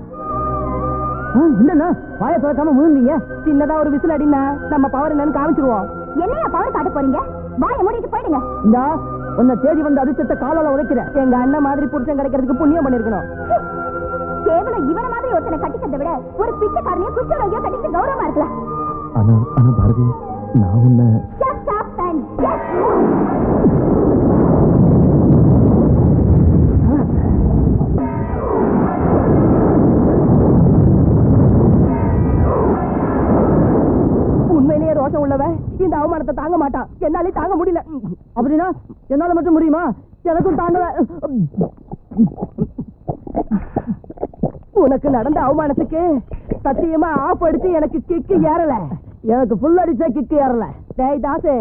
என்னன்னா வாய திறக்காம முழுந்தீங்க? சின்னதா ஒரு விசில் அடினா நம்ம பவர் என்னன்னு காமிச்சிருவோம். என்னையா பவர் காட்ட போறீங்க? வாயை மூடிட்டு போயிடுங்க. இந்தா உன்னை தேடி வந்து அதிர்ஷ்டத்தை காலால உதைக்கிறேன். எங்க அண்ணன் மாதிரி புருஷன் கிடைக்கிறதுக்கு புண்ணியம் பண்ணிருக்கணும். கேவலம் இவன மாதிரி ஒருத்தனை கட்டிக்கிறத விட ஒரு பிச்சைக்காரனையும் குஷ்டரோகியோ கட்டிட்டு கௌரவமா இருக்கலாம். ஆனா பாரதி, நான் உன்னை உண்மையிலேயே ரோஷம் உள்ளவன் இந்த அவமானத்தை தாங்க மாட்டான். என்னாலே தாங்க முடியல. அப்படின்னா என்னால மட்டும் முடியுமா? எனக்கும் தாங்கல. உனக்கு நடந்த அவமானத்துக்கு சத்தியமா ஆஃப் அடிச்சு எனக்கு கிக்கு ஏறல. எனக்கு ஃபுல் அடிச்சா கிக்கு ஏறல. டேய் தாசே,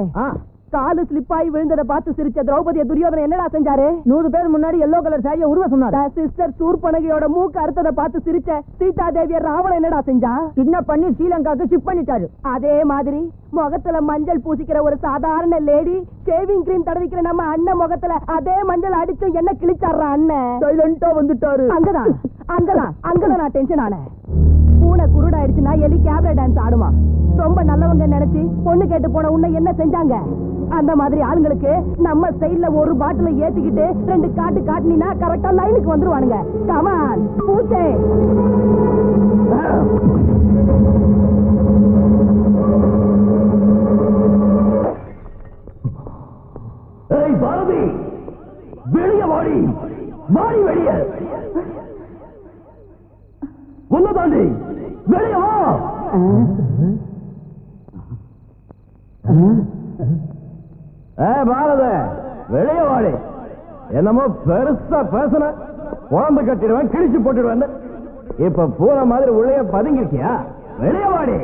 காலு ஸ்லிப் ஆகி விழுந்ததை பார்த்து சிரிச்ச திரௌபதிய துரியோதனை என்னடா செஞ்சாரு? 100 பேர் முன்னாடி எல்லோ கலர் சாரியை உருவ சொன்னாரு. சிஸ்டர் சூர்பனகையோட மூக்கு அறுத்ததை பார்த்து சிரிச்ச சீதா தேவிய ராவணன் என்னடா செஞ்சா? கிட்னாப் பண்ணி ஸ்ரீலங்காக்கு ஷிப் பண்ணிட்டாரு. அதே மாதிரி முகத்துல மஞ்சள் பூசிக்கிற ஒரு சாதாரண லேடி ஷேவிங் கிரீம் தடவிக்கிற நம்ம அண்ணன் முகத்துல அதே மஞ்சள் அடிச்சு என்ன கிழிச்சாடுற அண்ணன் சைலண்டா வந்துட்டாரு. அங்கதான் நான் டென்ஷன் ஆனேன். பூனை குருடாயிடுச்சுன்னா எலி கேப்ல டான்ஸ் ஆடுமா? ரொம்ப நல்லவங்க நினைச்சு பொண்ணு கேட்டு போன உன்னை என்ன செஞ்சாங்க? அந்த மாதிரி ஆளுங்களுக்கு நம்ம ஸ்டைல்ல ஒரு பாட்டில ஏத்திக்கிட்டு 2 காட்டு காட்டினா கரெக்டா லைனுக்கு வந்துருவானுங்க. கமான் பூச்சே. ஏய் பாரதி, வெளியே வாடி, வாடி வெளியே. ஒன்னு தாண்டி வெளியே வா. பாரத வெளியே வாடி. என்னமோ பெருசா பேசுன, குழம்பு கட்டிடுவேன், கிழிச்சு போட்டுடுவேன். இப்ப பூனை மாதிரி உள்ளே பதுங்கிருக்கியா? வெளியே வாடி.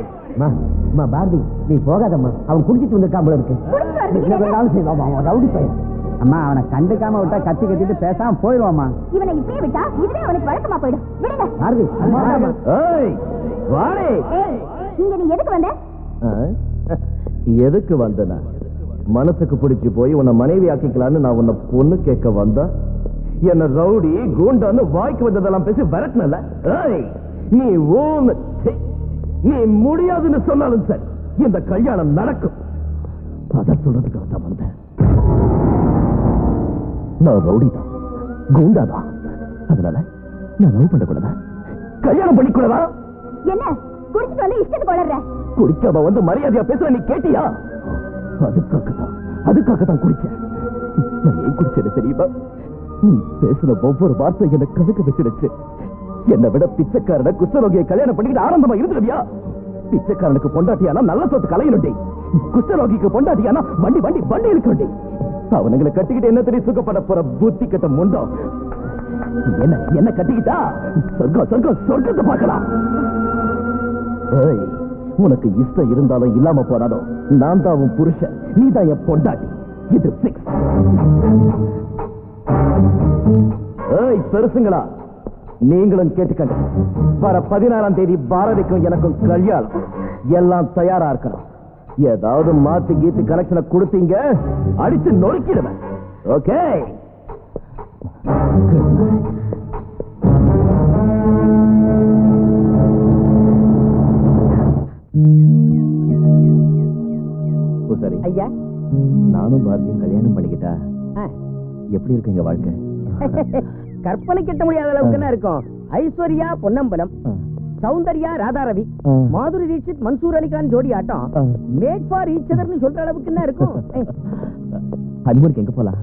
பாரதி, நீ போகாதம்மா. அவன் குடிச்சிட்டு வந்திருக்கான் போல இருக்கு. ரவுடி பையன். அம்மா, அவனை கண்டுக்காம விட்டா கத்தி கத்திட்டு பேசாம போயிடுவாமா. இவனை இப்படியே விட்டா இதுவே அவனுக்கு வழக்கமா போயிடும். விடுங்க. பாரதி, வாடி. இங்க நீ எதுக்கு வந்த? எதுக்கு வந்தனா? மனசுக்கு பிடிச்சு போய் உன்னை மனைவி ஆக்கிக்கலான்னு நான் உன்னை பொண்ணு கேட்க வந்தா என்ன ரவுடி கூண்டான்னு வாய்க்கு வந்ததெல்லாம் பேசி விரட்டினல. நீ நீ முடியாதுன்னு சொன்னாலும் சரி, இந்த கல்யாணம் நடக்கும். அத சொல்றதுக்காக தான் வந்தேன். நான் ரவுடி தான், கூண்டா தான். அதனால நான் லவ் பண்ணக்கூடாதா? கல்யாணம் பண்ணிக்கூடாதா? என்ன குடிச்சிட்டு வந்து இஷ்டத்துக்கு வளர்ற? குடிக்காம வந்து மரியாதையா பேசுற, நீ கேட்டியா? அதுக்காகத்தான் குடிச்சேன். நான் ஏன் குடிச்சேன்னு தெரியுமா? நீ பேசுன ஒவ்வொரு வார்த்தை என்ன கணக்கு வச்சிடுச்சு. என்னை விட பிச்சைக்காரனை குஷ்டரோகியை கல்யாணம் பண்ணிக்கிட்டு ஆனந்தமா இருந்துருவியா? பிச்சைக்காரனுக்கு பொண்டாட்டியானா நல்ல சொத்து கலையணுண்டி, குஷ்டரோகிக்கு பொண்டாட்டியானா வண்டி வண்டி வண்டி இருக்கணுண்டி. அவனுங்களை கட்டிக்கிட்டு என்ன தெரியும் சுகப்பட போற புத்தி கட்ட முண்டோ. என்ன கட்டிக்கிட்டா சொர்க்கம் சொர்க்கம் சொர்க்கத்தை பார்க்கலாம். உனக்கு இஷ்டம் இருந்தாலும் இல்லாம போனாலும் நான் தான் உன் புருஷன், நீ தான் என் பொண்டாட்டி. இது பிக்ஸ். பெருசுங்களா, நீங்களும் கேட்டுக்கங்க. வர 16ஆம் தேதி பாரதிக்கும் எனக்கும் கல்யாணம். எல்லாம் தயாரா இருக்கணும். ஏதாவது மாத்தி கீத்து கனெக்ஷனை கொடுத்தீங்க, அடிச்சு நொறுக்கிடுவேன். ஓகே? சரி ஐயா, நானும் பாரதியும் கல்யாணம் பண்ணிக்கிட்டா எப்படி இருக்குங்க வாழ்க்கை? கற்பனை கிட்ட முடியாத அளவுக்கு என்ன இருக்கும்? ஐஸ்வர்யா பொன்னம்பலம், சௌந்தர்யா ராதாரவி, மாதுரி தீட்சித் மன்சூர் அலிகான் ஜோடி ஆட்டம் மேட் ஃபார் ஈச் அதர்னு சொல்ற அளவுக்கு என்ன இருக்கும்? ஹனிமூனுக்கு எங்க போலாம்?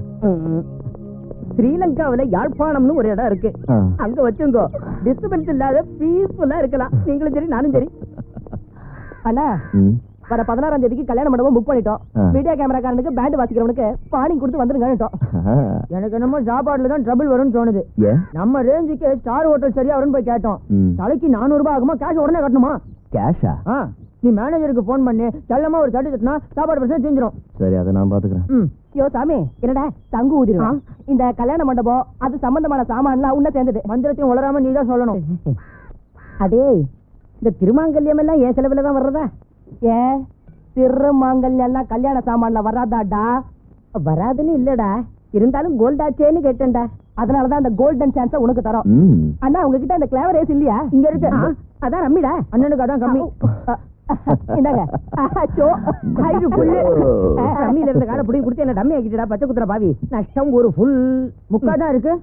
ஸ்ரீலங்காவில யாழ்ப்பாணம்னு ஒரு இடம் இருக்கு, அங்க வச்சுங்கோ. டிஸ்டர்பன்ஸ் இல்லாத பீஸ்ஃபுல்லா இருக்கலாம். நீங்களும் சரி நானும் சரி. அண்ணா, வர 16ஆம் தேதிக்கு கல்யாண மண்டபம் புக் பண்ணிட்டோம். வீடியோ கேமராக்காரனுக்கு பேண்ட் வாசிக்கிறவனுக்கு பானிங் கொடுத்து வந்துருங்கட்டோம். எனக்கு என்னமோ சாப்பாடுல தான் ட்ரபிள் வரும்னு தோணுது. நம்ம ரேஞ்சுக்கு ஸ்டார் ஹோட்டல் சரியா வரும்னு போய் கேட்டோம். தலைக்கு 400 ரூபாய் ஆகுமா? கேஷ் உடனே கட்டணுமா? கேஷா? நீ மேனேஜருக்கு போன் பண்ணி செல்லமா ஒரு தட்டு தட்டினா சாப்பாடு பிரச்சனை செஞ்சிடும். சரி, அதை நான் பாத்துக்கிறேன். யோ சாமி, என்னடா தங்கு ஊதிடுவான். இந்த கல்யாண மண்டபம் அது சம்பந்தமான சாமான்லாம் உன்ன சேர்ந்தது. மந்திரத்தையும் உளராம நீ தான் சொல்லணும். அதே இந்த திருமாங்கல்யம் எல்லாம் என் செலவுல தான் வர்றதா? ஏன் திருமாங்கல்யம் எல்லாம் கல்யாண சாமான்ல வராதாடா? வராதுன்னு இல்லடா, இருந்தாலும் கோல்டாச்சேன்னு கேட்டேன்டா. அதனாலதான் அந்த கோல்டன் சான்ஸ் உனக்கு தரோம். அண்ணா, உங்ககிட்ட அந்த கிளவர் ஏஸ் இல்லையா? இங்க இருக்கு. அதான் நம்பிடா, அண்ணனுக்கு அதான் கம்மி. இந்தாங்க. ரம்மியில இருந்த காலை புடிங்க கொடுத்து என்ன டம்மி ஆக்கிட்டா பச்சை குத்துற பாவி. நஷ்டம் ஒரு ஃபுல் முக்காதான் இருக்கு.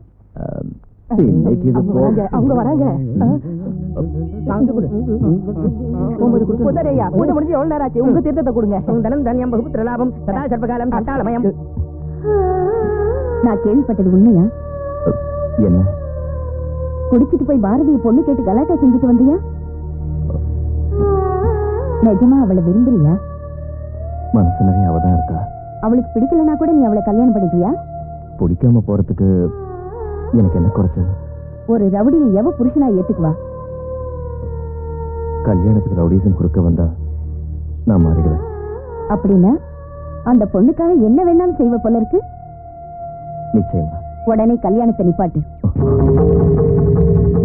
அவங்க வராங்க. முடிஞ்சு எவ்வளவு நேரம் ஆச்சு? உங்க தீர்த்தத்தை கொடுங்க. தனம் தன்யம் பகுப்புத்திர லாபம் சதா சர்வகாலம் சட்டாளமயம். நான் கேள்விப்பட்டது உண்மையா? என்ன? குடிச்சிட்டு போய் பாரதியை பொண்ணு கேட்டு கலாட்டா செஞ்சுட்டு வந்தியா? நிஜமா அவளை விரும்புறியா? மனசு நிறைய அவதான் இருக்கா. அவளுக்கு பிடிக்கலனா கூட நீ அவளை கல்யாணம் பண்ணிக்குவியா? பிடிக்காம போறதுக்கு எனக்கு என்ன குறைச்சல்? ஒரு ரவுடியை எவ புருஷனா ஏத்துக்குவா? கல்யாணத்துக்கு ரவுடிசம் குறுக்க வந்தா நான் மாறிடுவேன். அப்படின்னா அந்த பொண்ணுக்காக என்ன வேணாலும் செய்வ போல இருக்கு. நிச்சயமா. உடனே கல்யாணத்தை நிப்பாட்டு.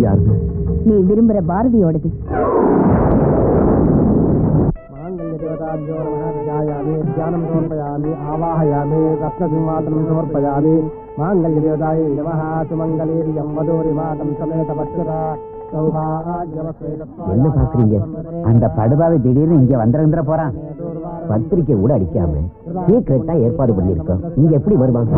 யாரு? நீ விரும்புற பாரதியோடது. தியானம் சமர்ப்பயாமி, ஆவாஹயாமி, ரத்னசிம்மாசனம் சமர்ப்பயாமி. மாங்கல்யதாயை நமஹ. சுமங்கலீரியம் வதூரிமாதம் சமேத பத்ரதா சௌபாக்யவசேதத்வா. என்ன பாக்குறீங்க? அந்த படுபாவை திடீர்னு இங்க வந்துட போறான். பத்திரிக்கை கூட அடிக்காம சீக்கிரட்டா ஏற்பாடு பண்ணிருக்கோம். இங்க எப்படி வருவான்?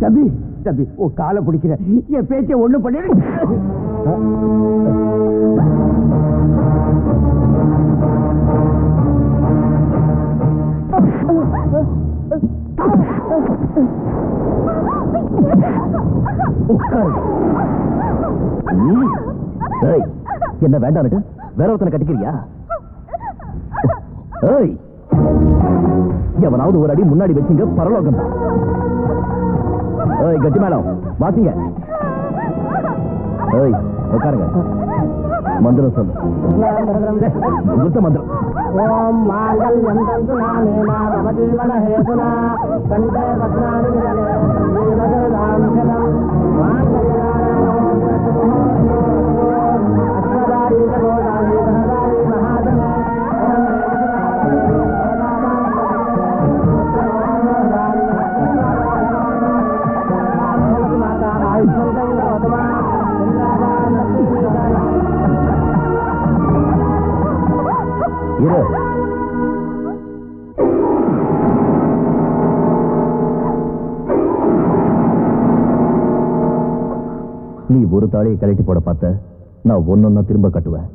தம்பி தம்பி உன் காலை பிடிக்கிற என் பேச்சை ஒண்ணு பண்ணிடு. என்ன வேண்டாம் வேற ஒருத்தனை கட்டிக்கிறியா? எவனாவது ஒரு அடி முன்னாடி வச்சுங்க பரலோகம் தான். கட்டி மேடம் வாசிங்க. உட்காருங்க. மந்திரம் சொல்லு. குத்த மந்திரம். ஓம் மாங்கல்யம் தந்து நானேனா மம ஜீவன ஹேதுனா கண்டே பத்னானி ஜலே ஜீவதராம் ஜலம் அஸ்மதாயி ஜகோதாயி தனதாயி மகாதமே மாதா ஆயுஷ்மந்தம் கௌதமா இரு. நீ ஒரு தாலியை கழட்டி போட பார்த்த, நான் ஒன்னொன்னா திரும்ப கட்டுவேன்.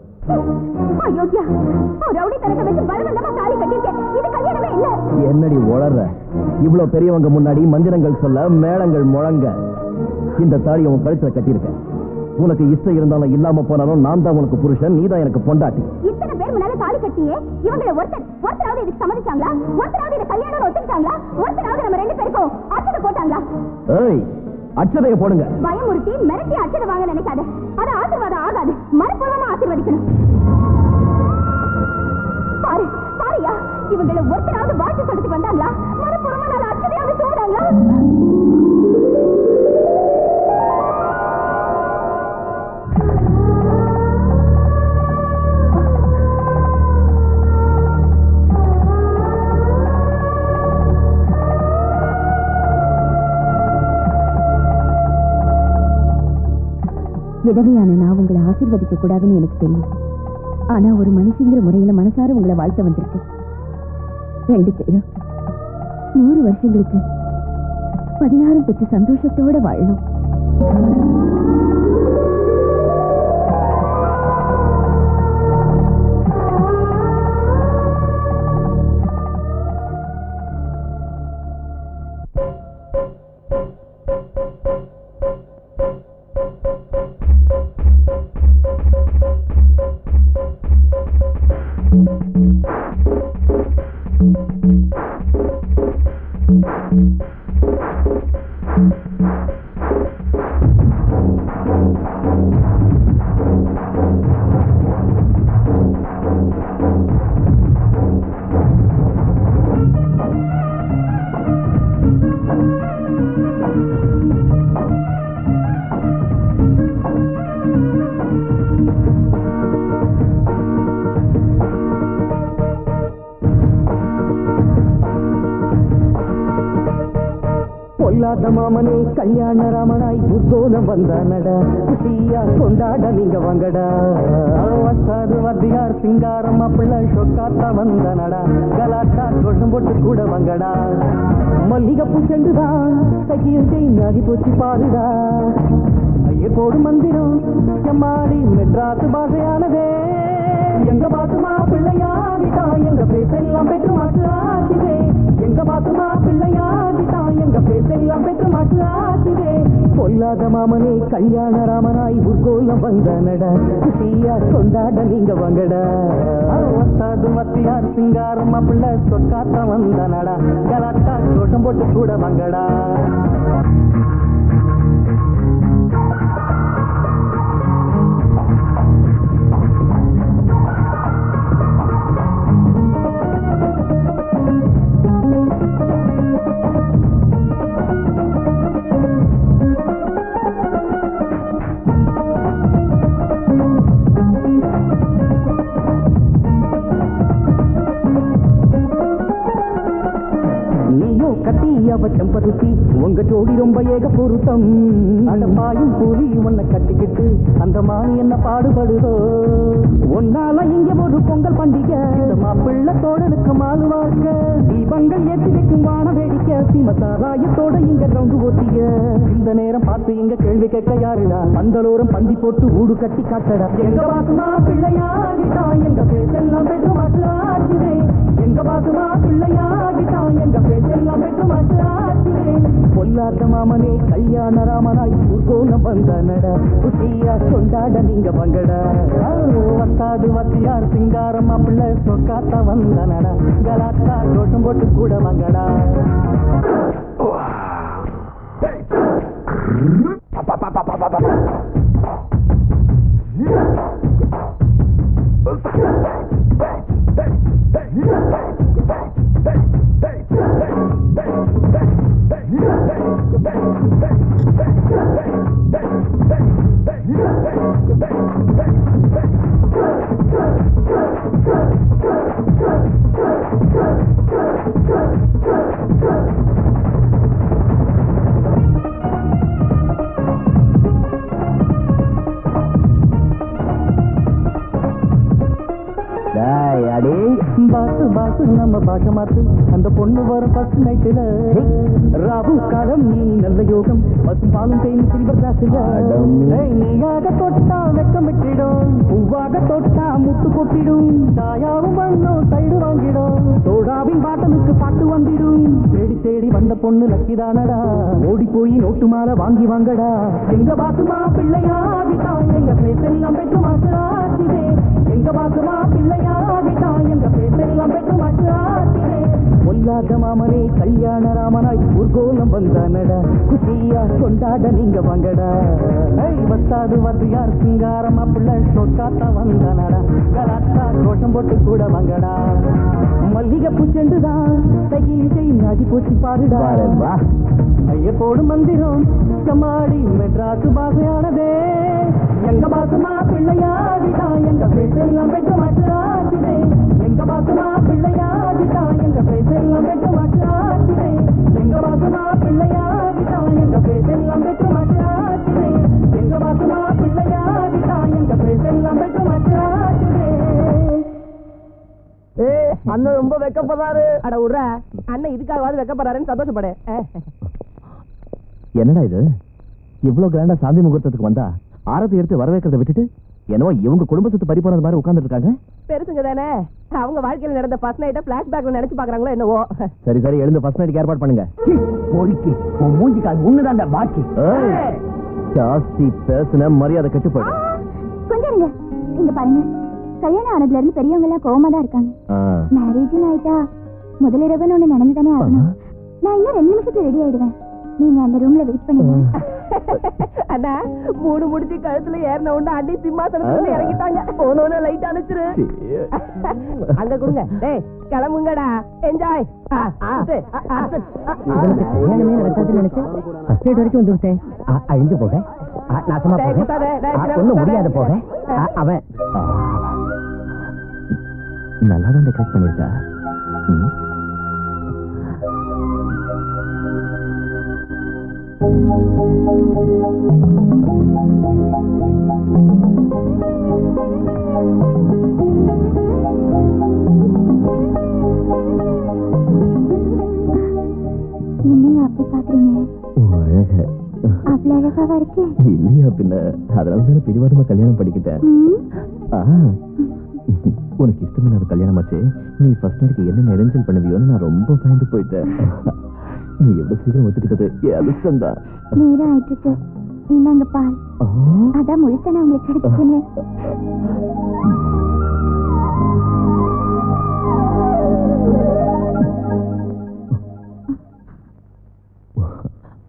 என்னடி உளற? இவ்வளவு பெரியவங்க முன்னாடி மந்திரங்கள் சொல்ல மேளங்கள் முழங்க இந்த தாலியை உன் கழுத்துல கட்டியிருக்கேன். உனக்கு இஷ்டம் இருந்தாலும் இல்லாம போனாலும் நான் தான் உனக்கு புருஷன், நீ தான் எனக்கு பொண்டாட்டி. இத்தனை பேர் முன்னால தாலி கட்டியே இவங்களை ஒருத்தராவது இதுக்கு சம்மதிச்சாங்களா? ஒருத்தராவது இதை கல்யாணம் ஒத்துக்கிட்டாங்களா? ஒருத்தராவது நம்ம ரெண்டு பேருக்கும் அச்சதை போட்டாங்களா? அச்சதைய போடுங்க. பயமுறுத்தி மிரட்டி அச்சதை வாங்க நினைக்காத. அது ஆசீர்வாதம் ஆகாது. மனப்பூர்வமா ஆசீர்வதிக்கணும். பாரு பாருயா, இவங்களை ஒருத்தராவது வாழ்த்து சொல்லிட்டு வந்தாங்களா? மனப்பூர்வமா நான் அச்சதையாவது தூங்குறாங்களா? விதவையான நான் உங்களை ஆசீர்வதிக்க கூடாதுன்னு எனக்கு தெரியும். ஆனா ஒரு மனுஷங்கிற முறையில மனசார உங்களை வாழ்த்த வந்திருக்கு. ரெண்டு பேரும் 100 வருஷங்களுக்கு 16 பெற்று சந்தோஷத்தோட வாழணும். மாமனே கல்யாண ராமனாய் புத்தோலம் வந்தானடா, குஷியா கொண்டாட நீங்க வாங்கடா. வஸ்தாது வத்தியார் சிங்காரம் மாப்பிள்ள சொக்காத்தா வந்தானடா, கலாட்டா தோஷம் போட்டு கூட வாங்கடா. மல்லிகைப்பூ செண்டுதான் சகியும் செய் போச்சு பாருடா. ஐயக்கோடு மந்திரம் எம்மாடி மெட்ராஸ் பாஷையானதே. எங்க பாசுமா பிள்ளையாகிட்டா எங்க பேசெல்லாம் பெற்று மாசு ஆச்சுதே. எங்க பாசுமா பிள்ளையாகிட்டா எங்க பேசெல்லாம் பெற்று மாசு ஆச்சுதே. பொல்லாத மாமனே கல்யாண ராமனாய் ஊர்கோலம் வந்தானடா, குஷியா கொண்டாட நீங்க வாங்கடா. வஸ்தாது வத்தியார் சிங்காரம் மாப்பிள்ள சொக்காத்தா வந்தானடா, கலாட்டா தோட்டம் போட்டு கூட வாங்கடா. செம்பருத்தி உங்க ஜோடி ரொம்ப ஏக பொருத்தம். அந்த பாயும் பூரி உன்னை கட்டிக்கிட்டு அந்த மானி என்ன பாடுபடுதோ. ஒன்னால இங்க ஒரு பொங்கல் பண்டிகை, இந்த மாப்பிள்ள தோழனுக்கு மாலுவாக்க தீபங்கள் ஏற்றி வைக்கும் வான வேடிக்கை. கேசி மசாராயத்தோட இங்க ரவுண்டு ஓட்டிய இந்த நேரம் பார்த்து இங்க கேள்வி கேட்க யாருடா பந்தலோரம் பந்தி போட்டு ஊடு கட்டி காட்டடா எங்க வாசமா பிள்ளையாகிட்டா எங்க பேசெல்லாம் பெற்று மசாச்சுதே எங்க வாசமா பிள்ளையாகிட்டா எங்க பேசெல்லாம் பெற்று மசாச்சுதே பொல்லாத மாமனே கல்யாண ராமனாய் ஊர்கோலம் வந்தனடா குட்டியா கொண்டாட நீங்க வங்கடா வந்தாது வத்தியார் சிங்காரம் மாப்பிள்ள சொக்காத்தா வந்தனடா கலாத்தா தோட்டம் போட்டு கூட வங்கடா பாசு பாசு நம்ம பாஷ மாத்து அந்த பொண்ணு வரும் ஃபர்ஸ்ட் நைட்டுல ராவு காலம் நீ நல்ல யோகம் பசும் பாலும் தேனும் சில்வர் கிளாஸ்ல நீயாக தொட்டா வெக்கமிட்டிடும் பூவாக தொட்டா முட்டு கொட்டிடும் சாயாவும் வந்தோம் சைடு வாங்கிடும் சோடாவின் பாட்டனுக்கு பாட்டு வந்திடும் தேடி தேடி வந்த பொண்ணு லக்கிதானடா ஓடி போய் நோட்டு மாலை வாங்கி வாங்கடா எங்க பாசுமா பிள்ளையாகிட்டா எங்க பேசெல்லாம் பெற்று மாசாச்சுதே எங்க பாசுமா பிள்ளையாகிட்டா எங்க பேசெல்லாம் பெற்று மாசாச்சுதே பொல்லாத மாமனே கல்யாண ராமனாய் ஊர்கோலம் வந்தானடா குட்டியா கொண்டாட நீங்க வாங்கடா வத்தாது வத்தியார் சிங்காரம் மாப்பிள்ள சொக்காத்தா வந்தானடா கலாத்தா தோட்டம் போட்டு கூட வாங்கடா மல்லிகை பூச்செண்டுதான் சகிச்சை நாடி போச்சு பாருடா ஐய போடும் மந்திரம் சமாடி மெட்ராசு பாசையானதே எங்க பாசமா பிள்ளையாகிட்டா எங்க பேசெல்லாம் பெற்று மாசாச்சுதே எங்க பாசமா பிள்ளையாகிட்டா எங்க பேசெல்லாம் பெற்று மாசாச்சுதே எங்க பாசமா பிள்ளையாகிட்டா எங்க பேசெல்லாம் பெற்று மாசாச்சுதே எங்க பாசமா பிள்ளையாகிட்டா எங்க பேசெல்லாம் பெற்று மாசாச்சுதே அண்ணன் ரொம்ப வெக்கப்படுறாரு. அட விடுற அண்ணன் இதுக்காகவாது வெக்கப்படுறாருன்னு சந்தோஷப்படு. என்னடா இது இவ்வளவு கிராண்டா சாந்தி முகூர்த்தத்துக்கு வந்தா ஆரத்தை எடுத்து வரவேற்கிறத விட்டுட்டு என்னவோ இவங்க குடும்பத்தை பறி போறது மாதிரி உட்கார்ந்துட்டு இருக்காங்க. பெருசுங்க தானே, அவங்க வாழ்க்கையில நடந்த ஃபர்ஸ்ட் நைட்ட பிளாஷ்பேக்ல நினைச்சு பாக்குறாங்களோ என்னவோ. சரி சரி எழுந்து ஃபர்ஸ்ட் நைட்டுக்கு ஏற்பாடு பண்ணுங்க. பொறுக்கி உன் மூஞ்சிக்கால் ஒண்ணுதான் பாக்கி. ஜாஸ்தி பேசுன மரியாதை கெட்டு போயிடும். கொஞ்சம் இருங்க, இங்க பாருங்க, கல்யாணம் ஆனதுல இருந்து பெரியவங்க எல்லாம் கோவமா தான் இருக்காங்க. மேரேஜ் ஆயிட்டா முதலிரவன் ஒண்ணு நடந்துதானே ஆகணும். நான் இன்னும் 2 நிமிஷத்துல ரெடி ஆயிடுவேன். நீங்க அந்த ரூம்ல வெயிட் பண்ணுங்க. அண்ணா மூணு முடிச்சு கழுத்துல ஏறின உடனே அடி சிம்மாசனத்துல இறங்கிட்டாங்க. போனோன்னு லைட் அணைச்சிரு. அங்க கொடுங்க. டேய் கிளம்புங்கடா, என்ஜாய். கல்யாணமே நடக்காதுன்னு நினைச்சேன். ஃபர்ஸ்ட் எய்ட் வரைக்கும் வந்துட்டேன். அழிஞ்சு போக நாசமா போக ஒண்ணும் முடியாத போக அவன் நல்லா தான் டெக்கரேட் பண்ணிருக்கா. என்னங்க அப்படி பாக்குறீங்க? அழக அவ்வளவு அழகாவா இருக்கேன். இல்லையா பின்ன, அதனால தானே பிடிவாதமா கல்யாணம் பண்ணிக்கிட்டேன். உனக்கு இஷ்டமில்லாத கல்யாணம் ஆச்சு. நீ ஃபர்ஸ்ட் நைட்டுக்கு என்ன இடைஞ்சல் பண்ணுவியோன்னு நான் ரொம்ப பயந்து போயிட்டேன். நீ எவ்வளவு சீக்கிரம் ஒத்துக்கிட்டது என் அதிர்ஷ்டம் தான். நேரம் ஆயிட்டு இருக்கு, என்னங்க பால். அதான் முழுசா நான் உங்களுக்கு கிடைச்சுன்னு.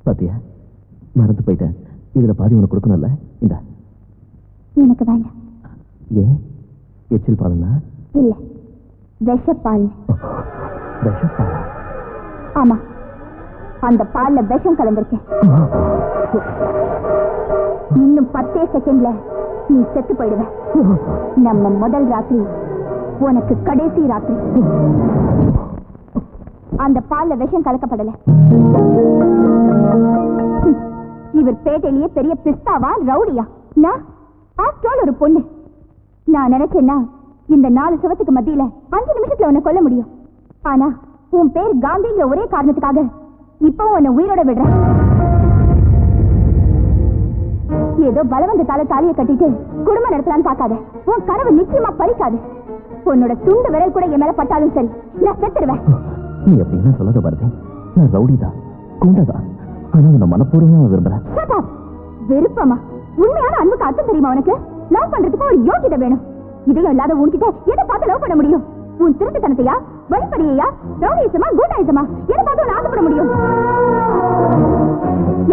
பாத்தியா, மறந்து போயிட்டேன். இதுல பாதி உனக்கு கொடுக்கணும்ல, இந்த எனக்கு வேண்டாம். ஏன்? எச்சில் பாலுனா? இல்ல, விஷப்பால். விஷப்பால்? ஆமா, அந்த பால்ல விஷம் கலந்திருக்கேன். இன்னும் 10 செகண்ட்ல நீ செத்து போயிடுவ. நம்ம முதல் ராத்திரி உனக்கு கடைசி ராத்திரி. அந்த பால்ல விஷம் கலக்கப்படல. இவர் பேட்டையிலேயே பெரிய பிஸ்தாவா ரவுடியா? நான் ஆஃப்டர் ஒரு பொண்ணு. நான் நினைச்சேன்னா இந்த 4 சுவத்துக்கு மத்தியில 5 நிமிஷத்துல உன்னை கொல்ல முடியும். ஆனா உன் பேர் காந்திங்கிற ஒரே காரணத்துக்காக இப்பவும் உன்னை உயிரோட விடுறேன். ஏதோ பலவந்தத்தால தாலியை கட்டிட்டு குடும்பம் நடத்தலான்னு பார்க்காத. உன் கனவு நிச்சயமா பலிக்காது. உன்னோட துண்டு விரல் கூட என் மேல பட்டாலும் சரி, நான் செத்துருவேன். நீ அப்படி என்ன சொல்லாத பாரதி. நான் ரவுடிதான், குண்டதான். ஆனா உன்னை மனப்பூர்வமா விரும்புறேன். விருப்பமா? உண்மையான அன்புக்கு அர்த்தம் தெரியுமா உனக்கு? லவ் பண்றதுக்கு ஒரு யோகிதை வேணும். இதையும் இல்லாத உன்கிட்ட எதை பார்த்து லவ் பண்ண முடியும்? உன் திருட்டுத்தனத்தையா, வழிப்படியா, ரவுடிசமா, கூட்டாயிசமா, எதை பார்த்து உன்னை ஆசைப்பட முடியும்?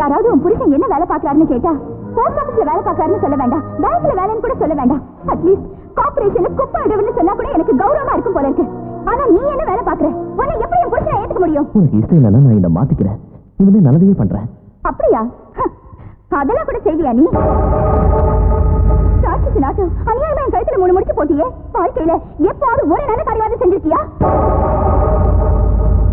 யாராவது உன் புருஷன் என்ன வேலை பார்க்கறாருன்னு கேட்டா போஸ்ட் ஆபீஸ்ல வேலை பார்க்கறாருன்னு சொல்ல வேண்டாம், பேங்க்ல வேலைன்னு கூட சொல்ல வேண்டாம். அட்லீஸ்ட் கார்ப்பரேஷன்ல குப்பை அடுவுன்னு சொன்னா கூட எனக்கு கௌரவமா இருக்கும் போல இருக்கு. ஆனா நீ என்ன வேலை பார்க்கற? உன்னை எப்படி என் புருஷனை ஏத்துக்க முடியும்? உனக்கு இஷ்டம் இல்லைன்னா நான் இதை மாத்திக்கிறேன். இனிமே நல்லதையே பண்றேன். அப்படியா? அதெல்லாம் கூட செய்வியா நீ? ராட்சசி நாட்டு அநியாயமா என் கழுத்துல 3 முடிச்சு போட்டியே. வாழ்க்கையில எப்போது ஒரு நல்ல காரியவாது செஞ்சிருக்கியா?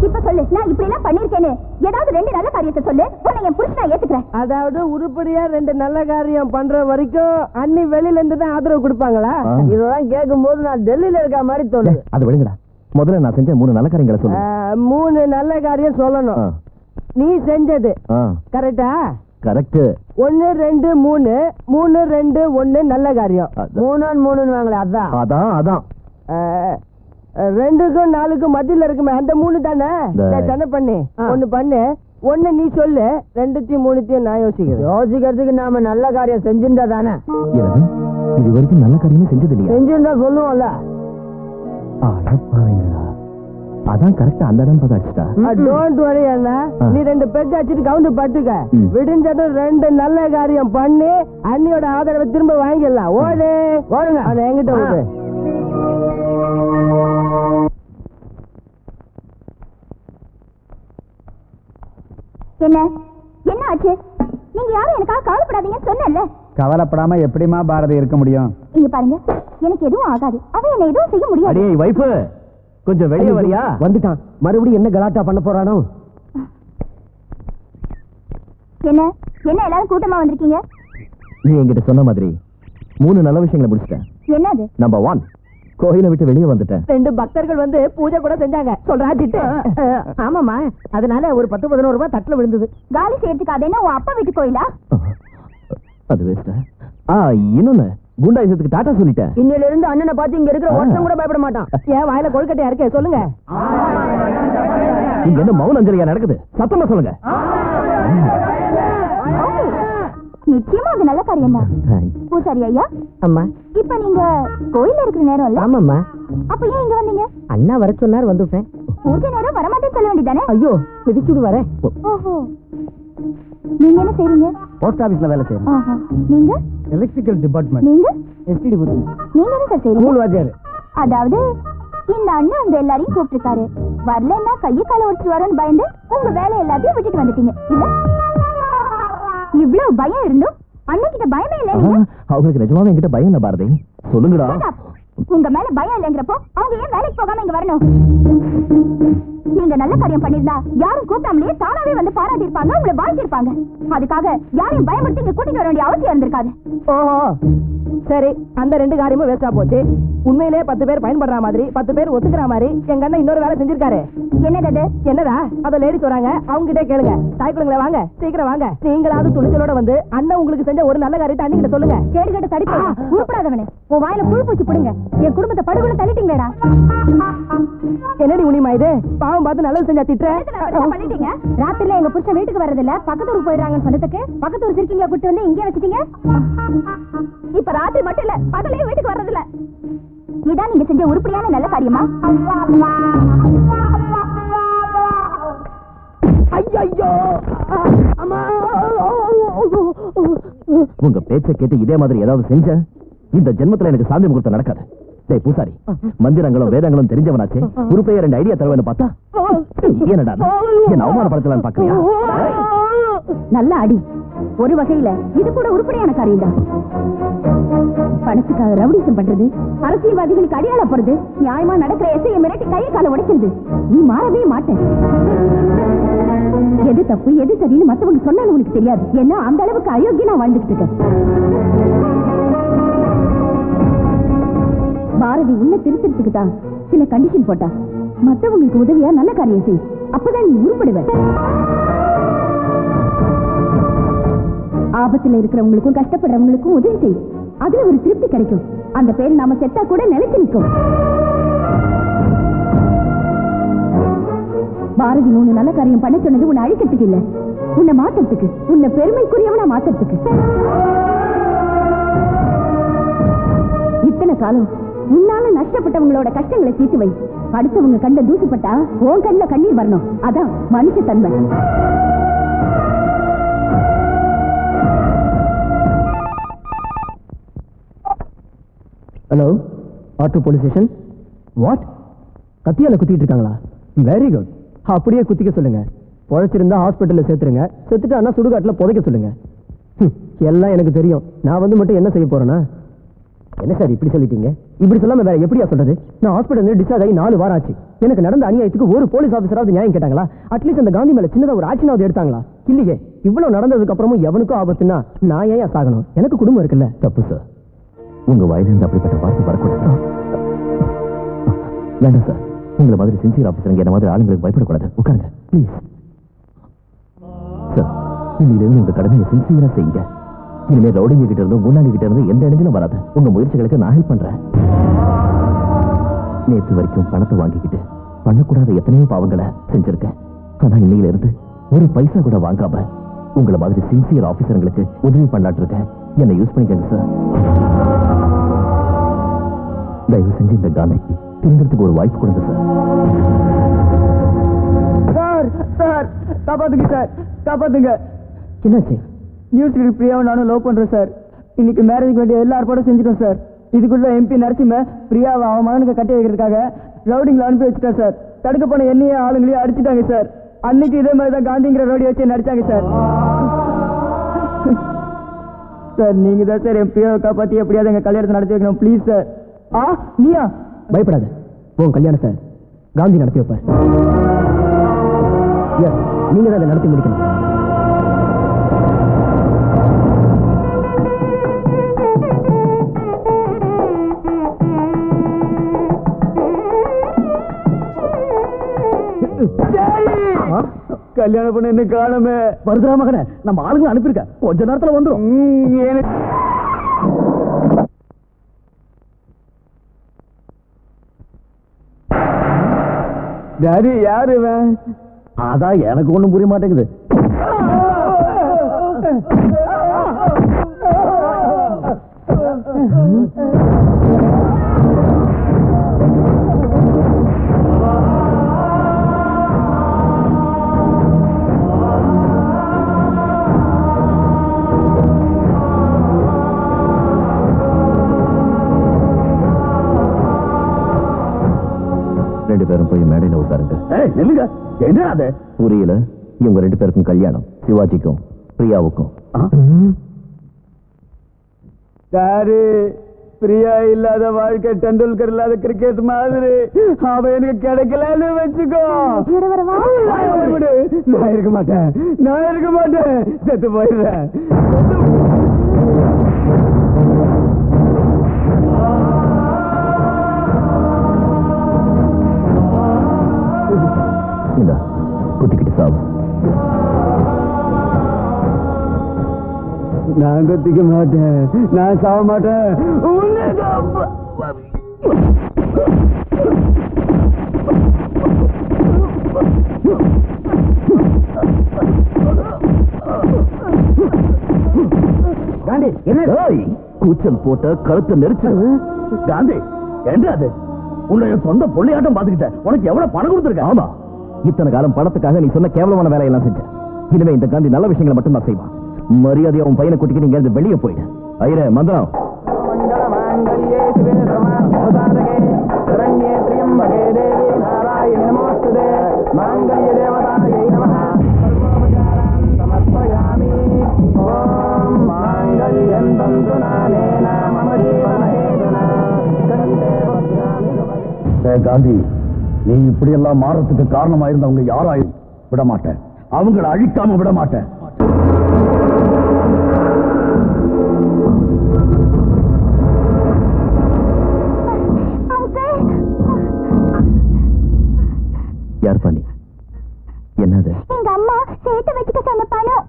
இப்ப சொல்லு, நான் இப்படி எல்லாம் பண்ணிருக்கேன்னு ஏதாவது 2 நல்ல காரியத்தை சொல்லு. உன்னை என் புருஷனா ஏத்துக்கிறேன். அதாவது உருப்படியா 2 நல்ல காரியம் பண்ற வரைக்கும் அண்ணி வெளியில இருந்து தான் ஆதரவு கொடுப்பாங்களா? இதெல்லாம் கேட்கும் போது நான் டெல்லியில இருக்க மாதிரி தோணுது. அது விடுங்கடா. முதல்ல நான் செஞ்ச 3 நல்ல காரியங்களை சொல்லு. 3 நல்ல காரியம் சொல்லணும். நீ செஞ்சது கரெக்டா? கரெக்ட். 1 2 3 3 2 1 நல்ல காரியம். 3 3 வாங்களே, அதான் அதான் அதான் 2க்கும் 4க்கும் மத்தியில இருக்குமே அந்த 3 தானே? தானே பண்ணி 1 பண்ணு. 1 நீ சொல்லு, 2த்தையும் 3த்தையும் நான் யோசிக்கிறேன். யோசிக்கிறதுக்கு நாம நல்ல காரியம் செஞ்சிருந்தா தானே? இது வரைக்கும் நல்ல காரியமே செஞ்சது இல்லையா? செஞ்சிருந்தா சொல்லுவோம்ல. அடப்பாவீங்களா, அதான் கரெக்டா அந்த இடம் பார்த்து அடிச்சுட்டா. டோன்ட் வரி அண்ணா, நீ 2 பெக் அடிச்சுட்டு கவுந்து பட்டுக்க. விடிஞ்சதும் 2 நல்ல காரியம் பண்ணி அண்ணியோட ஆதரவை திரும்ப வாங்கிடலாம். ஓடுங்க அவனை என்கிட்ட ஓடு. என்ன என்ன ஆச்சு? நீங்க யாரும் எனக்காக கவலைப்படாதீங்கன்னு சொன்னேன்ல. கவலைப்படாம எப்படிமா பாரதி இருக்க முடியும்? இங்க பாருங்க, எனக்கு எதுவும் ஆகாது. அவன் என்ன எதுவும் செய்ய முடியாது. அடே வைஃப், கொஞ்சம் வெளியே வரியா? வந்துட்டான். மறுபடியும் என்ன கலாட்டா பண்ண போறானோ? என்ன என்ன எல்லாரும் கூட்டமா வந்திருக்கீங்க? நீ என்கிட்ட சொன்ன மாதிரி 3 நல்ல விஷயங்களை முடிச்சிட்டேன். என்னது? நம்பர் 1, கோயிலை விட்டு வெளியே வந்துட்டேன். 2 பக்தர்கள் வந்து பூஜை கூட செஞ்சாங்க. சொல்றாச்சிட்டு. ஆமாமா, அதனால ஒரு 10-11 ரூபாய் தட்டுல விழுந்தது. காலி செய்யறதுக்கு அது என்ன உன் அப்பா வீட்டு கோயிலா? அது வேஸ்டா. இன்னொன்னு, குண்டாயிசத்துக்கு டாட்டா சொல்லிட்டேன். இன்னில இருந்து அண்ணனை பார்த்து இங்க இருக்கிற ஒருத்தன் கூட பயப்பட மாட்டான். ஏன் வாயில கொழுக்கட்டையா இருக்கே? சொல்லுங்க. இங்க என்ன மௌன அஞ்சலியா நடக்குது? சத்தமா சொல்லுங்க. நிச்சயமா அது நல்ல காரியம் தான். பூசாரி ஐயா. அம்மா, இப்ப நீங்க கோயில்ல இருக்கிற நேரம் இல்ல? ஆமாம்மா. அப்ப ஏன் இங்க வந்தீங்க? அண்ணா வர சொன்னார், வந்துட்டேன். பூஜை நேரம் வரமாட்டேன்னு சொல்ல வேண்டியதானே? ஐயோ, மிதிச்சுடு வரேன். ஓஹோ, நீங்க என்ன செய்றீங்க? போஸ்ட் ஆபீஸ்ல வேலை செய்யறேன். ஆஹா, நீங்க? Electrical department. நீங்க? STD booth. நீங்க என்ன சார் செய்றீங்க? ஸ்கூல் வாத்தியார். அதாவது இந்த அண்ணன் உங்க எல்லாரையும் கூப்பிட்டுருக்காரு. வரலன்னா கையை கால உடைச்சு வரோன்னு பயந்து உங்க வேலை எல்லாத்தையும் விட்டுட்டு வந்துட்டீங்க இல்ல? இவ்வளவு பயம் இருந்தும் அண்ணன்கிட்ட பயமே இல்ல. அவங்களுக்கு நிஜமாவே என்கிட்ட பயம் இல்ல பாரதி. சொல்லுங்கடா. உங்க மேல பயம் இல்லங்கிறப்போ அவங்க ஏன் வேலைக்கு போகாம இங்க வரணும்? நீங்க நல்ல காரியம் பண்ணிருந்தா யாரும் கூப்பிடாமலே தானாவே வந்து பாராட்டி இருப்பாங்க, உங்களை வாழ்த்தி இருப்பாங்க. அதுக்காக யாரையும் பயமுறுத்தி இங்க கூட்டிட்டு வர வேண்டிய அவசியம் இருந்திருக்காது. ஓஹோ, சரி, அந்த 2 காரியமும் வேஸ்டா போச்சு. உண்மையிலே 10 பேர் பயன்படுற மாதிரி 10 பேர் ஒத்துக்கிற மாதிரி எங்க அண்ணன் இன்னொரு வேலை செஞ்சிருக்காரு. என்னது? என்னடா? அத லேடிஸ் வராங்க, அவங்க கிட்டே கேளுங்க. தாய்க்குழுங்களே வாங்க, சீக்கிரம் வாங்க. நீங்களாவது துணிச்சலோட வந்து அண்ணன் உங்களுக்கு செஞ்ச ஒரு நல்ல காரியத்தை அன்னிக்கிட்ட சொல்லுங்க. கேடு கட்ட தடிப்பா, உருப்படாதவனே, உன் வாயில புழு பூச்சி புடுங்க. என் குடும்பத்தை படுகொலை தள்ளிட்டீங்களேடா. என்னடி உனிமா இது? பாவம் பார்த்து நல்லது செஞ்சா திட்டுற பண்ணிட்டீங்க. ராத்திரில எங்க புருஷன் வீட்டுக்கு வர்றதில்ல, பக்கத்து ஊருக்கு போயிடுறாங்கன்னு சொன்னதுக்கு பக்கத்து ஊர் சிரிக்கிங்க கூட்டு வந்து இங்கே வச்சுட்டீங்க. இப்ப ராத்திரி மட்டும் இல்ல, பகலையும் வீட்டுக்கு வர்றதில்ல. இதான் நீங்க செஞ்ச உருப்படியான நல்ல காரியமா? ஐயோ, உங்க பேச்சை கேட்டு இதே மாதிரி ஏதாவது செஞ்ச இந்த ஜென்மத்துல எனக்கு சாந்தி முகூர்த்தம் நடக்காது. டேய் பூசாரி, மந்திரங்களும் வேதங்களும் தெரிஞ்சவனாச்சே, உருப்பையா 2 ஐடியா தருவேன்னு பார்த்தா என்னடா என்ன அவமானப்படுத்தலான்னு பாக்குறியா? நல்ல அடி. ஒரு வகையில இது கூட உருப்படியான காரியம் தான். பணத்துக்காக ரவுடிசம் பண்றது, அரசியல்வாதிகளுக்கு அடியாள போறது, நியாயமா நடக்கிற எஸ்ஐயை மிரட்டி கையை கால உடைக்கிறது, நீ மாறவே மாட்டேன். எது தப்பு எது சரின்னு மத்தவங்க சொன்னாலும் உனக்கு தெரியாது. ஏன்னா அந்த அளவுக்கு அயோக்கியனா வாழ்ந்துகிட்டு இருக்க. பாரதி உன்னை திருத்தறதுக்கு தான் சில கண்டிஷன் போட்டா. மத்தவங்களுக்கு உதவியா நல்ல காரியம் செய், அப்பதான் நீ உருப்படுவ. ஆபத்துல இருக்கிறவங்களுக்கும் கஷ்டப்படுறவங்களுக்கும் உதவி செய், அதுல ஒரு திருப்தி கிடைக்கும். அந்த பேர் நாம செத்தா கூட நிலைச்சு நிற்கும். பாரதி 3 நல்ல காரியம் பண்ண சொன்னது உன்னை அழிக்கிறதுக்கு இல்ல, உன்னை மாத்தறதுக்கு, உன்னை பெருமைக்குரியவனா மாத்தறதுக்கு. இத்தனை காலம் உன்னால நஷ்டப்பட்டவங்களோட கஷ்டங்களை தீர்த்து வை. அடுத்தவங்க கண்ட தூசுப்பட்டா உன் கண்ணுல கண்ணீர் வரணும். அதான் மனுஷ தன்மை. Hello, auto police station. What? கத்தியால குத்திட்டு இருக்காங்களா? Very good. அப்படியே குத்திக்க சொல்லுங்க. பொழைச்சிருந்தா ஹாஸ்பிட்டல்ல சேர்த்துருங்க, செத்துட்டானா சுடுகாட்டுல புதைக்க சொல்லுங்க. எல்லாம் எனக்கு தெரியும். நான் வந்து மட்டும் என்ன செய்ய போறேன்னா? என்ன சார் இப்படி சொல்லிட்டீங்க? இப்படி சொல்லாம வேற எப்படியா சொல்றது? நான் ஹாஸ்பிட்டல் டிஸ்சார்ஜ் ஆகி 4 வாரம் ஆச்சு. எனக்கு நடந்த அநியாயத்துக்கு ஒரு போலீஸ் ஆபீசராவது நியாயம் கேட்டாங்களா? அட்லீஸ்ட் அந்த காந்தி மேல சின்னதா ஒரு ஆக்ஷனாவது எடுத்தாங்களா? இல்லையே. இவ்வளவு நடந்ததுக்கு அப்புறமும் எவனுக்கும் ஆபத்துனா நான் ஏன் சாகணும்? எனக்கு குடும்பம் இருக்குல்ல. தப்பு சார், உங்க வாயிலிருந்து அப்படிப்பட்ட வார்த்தை வரக்கூடாது. வேண்டாம் சார், உங்களை மாதிரி சின்சியர் ஆபீசருங்க என்ன மாதிரி ஆளுங்களுக்கு பயப்படக்கூடாது. உட்காருங்க ப்ளீஸ். சார், இன்னிலிருந்து உங்க கடமையை சின்சியரா செய்யுங்க. இனிமேல் ரவுடிங்க கிட்ட இருந்து குண்டாங்க கிட்ட இருந்து எந்த இடத்திலும் வராது. உங்க முயற்சிகளுக்கு நான் ஹெல்ப் பண்றேன். நேற்று வரைக்கும் பணத்தை வாங்கிக்கிட்டு பண்ணக்கூடாத எத்தனையோ பாவங்களை செஞ்சிருக்கேன். ஆனா இன்னையில இருந்து ஒரு பைசா கூட வாங்காம உங்களை மாதிரி சின்சியர் ஆபீசர்களுக்கு உதவி பண்ணாட்டு இருக்கேன். என்னை யூஸ் பண்ணிக்கங்க சார். தயவு செஞ்சு இந்த காந்திக்கு திருந்தறதுக்கு ஒரு வாய்ப்பு கொடுங்க சார். சார் சார் காப்பாத்துங்க சார், காப்பாத்துங்க. என்னாச்சு? நியூஸ் பிரியாவை நானும் லவ் பண்றேன் சார். இன்னைக்கு மேரேஜ்க்கு வேண்டிய எல்லா ஏற்பாடும் செஞ்சுட்டோம் சார். இதுக்குள்ள எம்பி நரசிம்ம பிரியாவை அவன் மகனுக்கு கட்டி வைக்கிறதுக்காக ரவுடிங்களை அனுப்பி வச்சுட்டா சார். தடுக்க போன என்னையே ஆளுங்களையும் அடிச்சுட்டாங்க சார். அன்னைக்கு இதே மாதிரி தான் காந்திங்கிற ரவுடி வச்சு நடிச்சாங்க சார். சார் நீங்க தான் சார் என் பிரியாவை காப்பாத்தி எப்படியாவது எங்க கல்யாணத்தை நடத்தி வைக்கணும் ப்ளீஸ் சார். நீயா? பயப்படாத, உன் கல்யாணத்தை காந்தி நடத்தி வைப்பார். நீங்க தான் அதை நடத்தி முடிக்கணும். கல்யாணம் பண்ண என்ன காணமே? வருதுரா மகனே, நம்ம ஆளுங்களை அனுப்பியிருக்க, கொஞ்ச நேரத்துல வந்துடும். டாடி யாரு இவன்? அதான் எனக்கு ஒண்ணும் புரிய மாட்டேங்குது. ரெண்டு பேரும் போய் மேடையில உட்காருங்க. நில்லுங்க. என்ன அது? புரியல. இவங்க 2 பேருக்கும் கல்யாணம், சிவாஜிக்கும் பிரியாவுக்கும். டாடி, பிரியா இல்லாத வாழ்க்கை டெண்டுல்கர் இல்லாத கிரிக்கெட் மாதிரி. அவ எனக்கு கிடைக்கலன்னு வச்சுக்கோ. நான் இருக்க மாட்டேன், நான் இருக்க மாட்டேன், செத்து போயிடுறேன். குத்திக்கிட்டு சாவு. நான் குத்திக்க மாட்டேன், நான் சாவ மாட்டேன். காந்தி என்ன கூச்சல் போட்ட கழுத்தை நெரிச்சு. காந்தி என்ன அது? உன்னை சொந்த பொள்ளையாட்டம் பாத்துக்கிட்ட. உனக்கு எவ்வளவு பணம் கொடுத்துருக்க? ஆமா, இத்தனை காலம் பணத்துக்காக நீ சொன்ன கேவலமான வேலையெல்லாம் செஞ்ச. இனிமே இந்த காந்தி நல்ல விஷயங்களை மட்டும் தான் செய்வான். மரியாதையா உன் பையனை கூட்டிக்கு நீங்க இருந்து வெளியே போயிடு. ஐயரே மந்திரம். காந்தி, நீ இப்படி எல்லாம் மாறத்துக்கு காரணமாயிருந்தவங்க யாராயும் விட மாட்டேன். அவங்களை அழிக்காம விட மாட்டேன். யார் பண்ணி? என்னது? எங்க அம்மா சேர்த்து வச்சுக்க சொன்ன பணம்.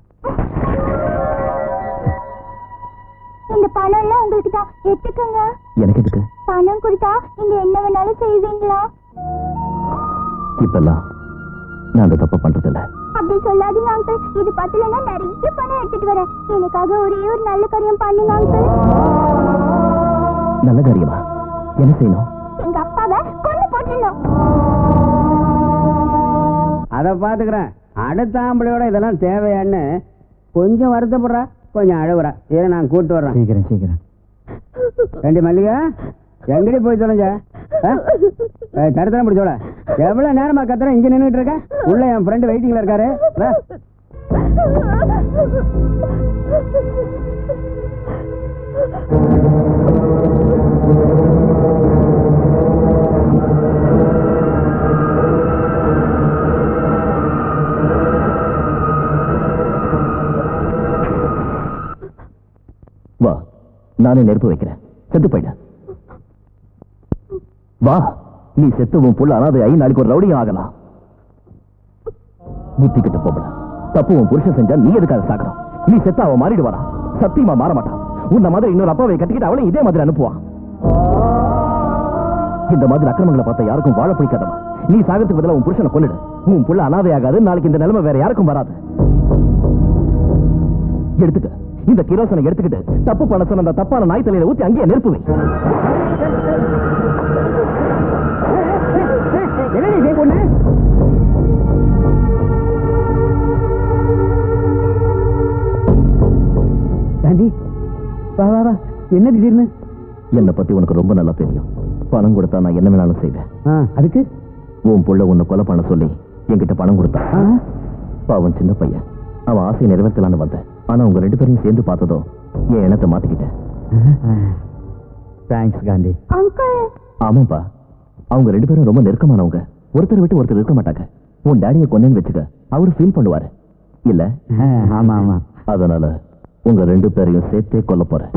இந்த பணம் எல்லாம் உங்களுக்கு தான், எடுத்துக்கங்க. எனக்கு எதுக்கு? பணம் கொடுத்தா நீங்க என்ன வேணாலும் செய்வீங்களா? இப்பெல்லாம் நான் அந்த தப்ப பண்றதில்ல. அப்படி சொல்லாதீங்க அங்கிள். இது பத்தலன்னா நிறைய பணம் எடுத்துட்டு வரேன். எனக்காக ஒரே ஒரு நல்ல காரியம் பண்ணுங்க அங்கிள். நல்ல காரியமா? என்ன செய்யணும்? எங்க அப்பாவை கொண்டு போட்டுடணும். அதை பாத்துக்கிறேன். அடுத்த ஆம்பளையோட இதெல்லாம் தேவையான்னு கொஞ்சம் வருத்தப்படுறா, கொஞ்சம் அழுகுறா. இதை நான் கூட்டு வர்றேன். சீக்கிரம். ரெண்டு மல்லிகா எங்கடி போய் தொலைஞ்ச? தடுத்தலாம் பிடிச்சோட. எவ்வளவு நேரமா கத்துறேன், இங்க நின்றுட்டு இருக்க. உள்ள என் ஃப்ரெண்டு வெயிட்டிங்ல இருக்காரு. வா, நானே நெருப்பு வைக்கிறேன். செத்து போயிட. வா, நீ செத்துவும் புள்ள அனாதை ஆகி நாளைக்கு ஒரு ரவுடியும் ஆகலாம். புத்தி கிட்ட போகல. தப்புவும் புருஷன் செஞ்சா நீ எதுக்காக சாகணும்? நீ செத்த அவன் மாறிடுவானா? சத்தியமா மாற மாட்டான். உன்ன மாதிரி இன்னொரு அப்பாவை கட்டிக்கிட்டு அவளை இதே மாதிரி அனுப்புவான். இந்த மாதிரி அக்கிரமங்களை பார்த்தா யாருக்கும் வாழ பிடிக்காதமா. நீ சாகத்துக்கு பதிலா உன் புருஷனை கொன்னுடு. உன் புள்ள அனாதை ஆகாது. நாளைக்கு இந்த நிலைமை வேற யாருக்கும் வராது. எடுத்துக்க, இந்த கிரோசனை எடுத்துக்கிட்டு தப்பு பண்ண சொன்ன அந்த தப்பான நாய் தலையில ஊத்தி அங்கேயே நெருப்பு வை. என்ன திடீர்னு? என்னை பத்தி உனக்கு ரொம்ப நல்லா தெரியும். பணம் கொடுத்தா நான் என்ன வேணாலும் செய்வேன். அதுக்கு உன் புள்ள உன்னை கொலை பண்ண சொல்லி என்கிட்ட பணம் கொடுத்தான். பாவன் சின்ன பையன். அவன் ஆசையை நிறைவேற்றலான்னு வந்தேன். ஆனா உங்க ரெண்டு பேரையும் சேர்ந்து பார்த்ததும் என் எண்ணத்தை மாத்திக்கிட்டேன். தேங்க்ஸ் காந்தி. அங்கிள். ஆமாப்பா, அவங்க ரெண்டு பேரும் ரொம்ப நெருக்கமானவங்க. ஒருத்தர் விட்டு ஒருத்தர் இருக்க மாட்டாங்க. உன் டேடியை கொண்டு வச்சுக்க, அவரு ஃபீல் பண்ணுவாரு இல்ல? ஆமா. அதனால உங்க ரெண்டு பேரையும் சேர்த்தே கொல்ல போறேன்.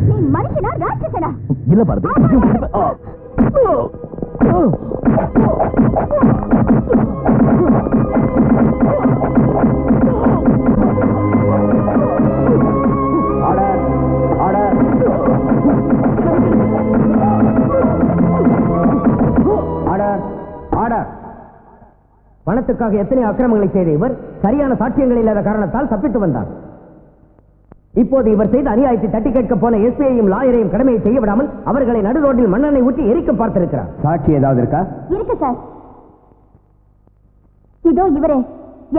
நீ மனுஷனா ராட்சசனா? இல்ல பாரதி. பணத்துக்காக எத்தனை அக்கிரமங்களை செய்த இவர் சரியான சாட்சியங்கள் இல்லாத காரணத்தால் தப்பித்து வந்தார். இப்போது இவர் செய்த அநியாயத்தை தட்டி கேட்க போன எஸ்பியையும் லாயரையும் கடமையை செய்ய விடாமல் அவர்களை நடு ரோட்டில் மண்ணெண்ணெய் ஊற்றி எரிக்க பார்த்திருக்கிறார். சாட்சி ஏதாவது இருக்கா? இருக்கு சார். இதோ இவரே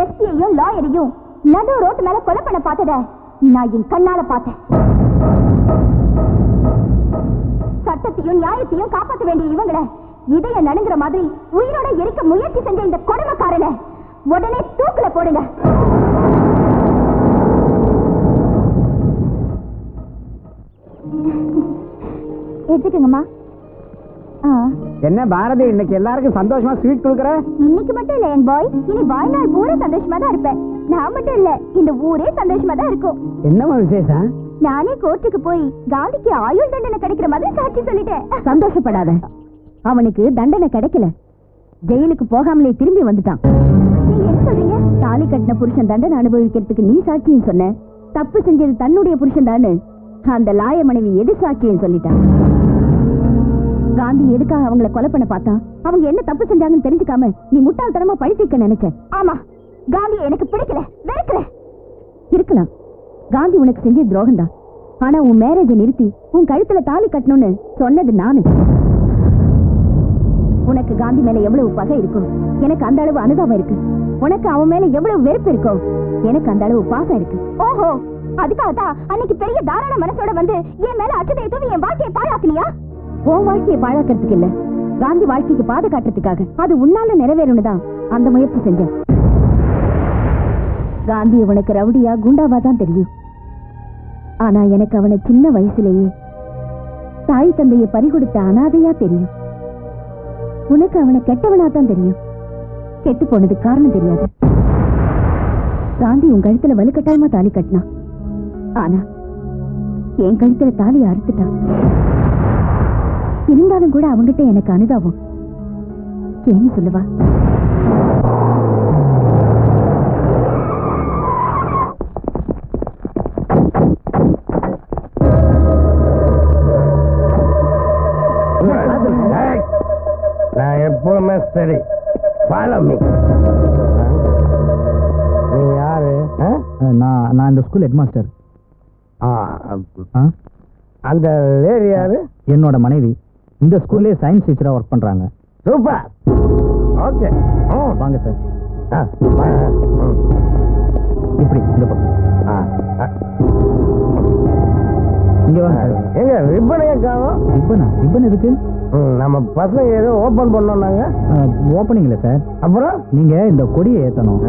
எஸ்பியையும் லாயரையும் நடு ரோட்டு மேல கொலை பண்ண பார்த்தத நான் என் கண்ணால பார்த்தேன். சட்டத்தையும் நியாயத்தையும் காப்பாற்ற வேண்டிய இவங்களை இதய நடுங்குற மாதிரி உயிரோட எரிக்க முயற்சி செஞ்ச இந்த கொடுமைக்காரனை உடனே தூக்குல போடுங்க. எடுத்துக்கங்கம்மா. என்ன பாரதி, இன்னைக்கு எல்லாருக்கும் சந்தோஷமா ஸ்வீட் கொடுக்குற? இன்னைக்கு மட்டும் இல்ல என் பாய், இனி வாழ்நாள் பூரா சந்தோஷமா தான் இருப்பேன். நான் மட்டும் இல்ல, இந்த ஊரே சந்தோஷமா தான் இருக்கும். என்னமா விசேஷம்? நானே கோர்ட்டுக்கு போய் காந்திக்கு ஆயுள் தண்டனை கிடைக்கிற மாதிரி சாட்சி சொல்லிட்டேன். சந்தோஷப்படாத, அவனுக்கு தண்டனை கிடைக்கல, ஜெயிலுக்கு போகாமலே திரும்பி வந்துட்டான். நீங்க என்ன சொல்றீங்க? தாலி கட்டின புருஷன் தண்டனை அனுபவிக்கிறதுக்கு நீ சாட்சியும் சொன்ன, தப்பு செஞ்சது தன்னுடைய புருஷன் தானு அந்த லாய மனைவி எது சாட்சியும் சொல்லிட்டான். காந்தி எதுக்காக அவங்கள கொலை பண்ண பார்த்தா? அவங்க என்ன தப்பு செஞ்சாங்கன்னு தெரிஞ்சுக்காம நீ முட்டாள்தனமா பழி தீர்க்க நினைச்ச. ஆமா, காந்தி எனக்கு பிடிக்கல, வெறுக்கல. இருக்கலாம், காந்தி உனக்கு செஞ்ச துரோகம் தான். ஆனா உன் மேரேஜை நிறுத்தி உன் கழுத்துல தாலி கட்டணும்னு சொன்னது நானு. உனக்கு காந்தி மேல எவ்வளவு பகை இருக்கோ எனக்கு அந்த அளவு அனுதாபம் இருக்கு. உனக்கு அவன் மேல எவ்வளவு வெறுப்பு இருக்கோ எனக்கு அந்த அளவு பாசம் இருக்கு. ஓஹோ, அதுக்காகத்தான் அன்னைக்கு பெரிய தாராள மனசோட வந்து என் மேல அச்சத்தை தூவி என் வாழ்க்கையை பாழாக்கலையா? உன் வாழ்க்கையை பாழாக்கிறதுக்கு இல்ல, காந்தி வாழ்க்கைக்கு பாதை காட்டுறதுக்காக. அது உன்னால நிறைவேறணும் தான் அந்த முயற்சி செஞ்சேன். காந்தி உனக்கு ரவுடியா குண்டாவா தான் தெரியும். ஆனா எனக்கு அவனை சின்ன வயசுலயே தாய் தந்தையை பறிகொடுத்த அனாதையா தெரியும். உனக்கு அவனை கெட்டவனா தான் தெரியும். கெட்டு போனது காரணம் தெரியாது. காந்தி உன் கழுத்துல வலுக்கட்டாயமா தாலி கட்டினான், ஆனா என் கழுத்துல தாலி அறுத்துட்டான். இருந்தாலும் கூட அவங்கிட்ட எனக்கு அனுதாபம். ஏன்னு சொல்லுவா? நான் எப்பவுமே சரி. Follow me. நீ யாரு? நான் இந்த ஸ்கூல் ஹெட் மாஸ்டர். அந்த லேடி யாரு? என்னோட மனைவி. இந்த ஸ்கூல்லே சயின்ஸ் டீச்சரா ஒர்க் பண்றாங்க. சூப்பர். ஓகே, வாங்க சார். இப்படி இந்த பக்கம் இங்க வாங்க சார். எங்க ரிப்பனையே காணோம்? ரிப்பன் எதுக்கு? நம்ம பசங்க ஏதோ ஓபன் பண்ணோம்னாங்க. ஓப்பனிங் இல்ல சார். அப்புறம் நீங்க இந்த கொடியை ஏத்தணும்.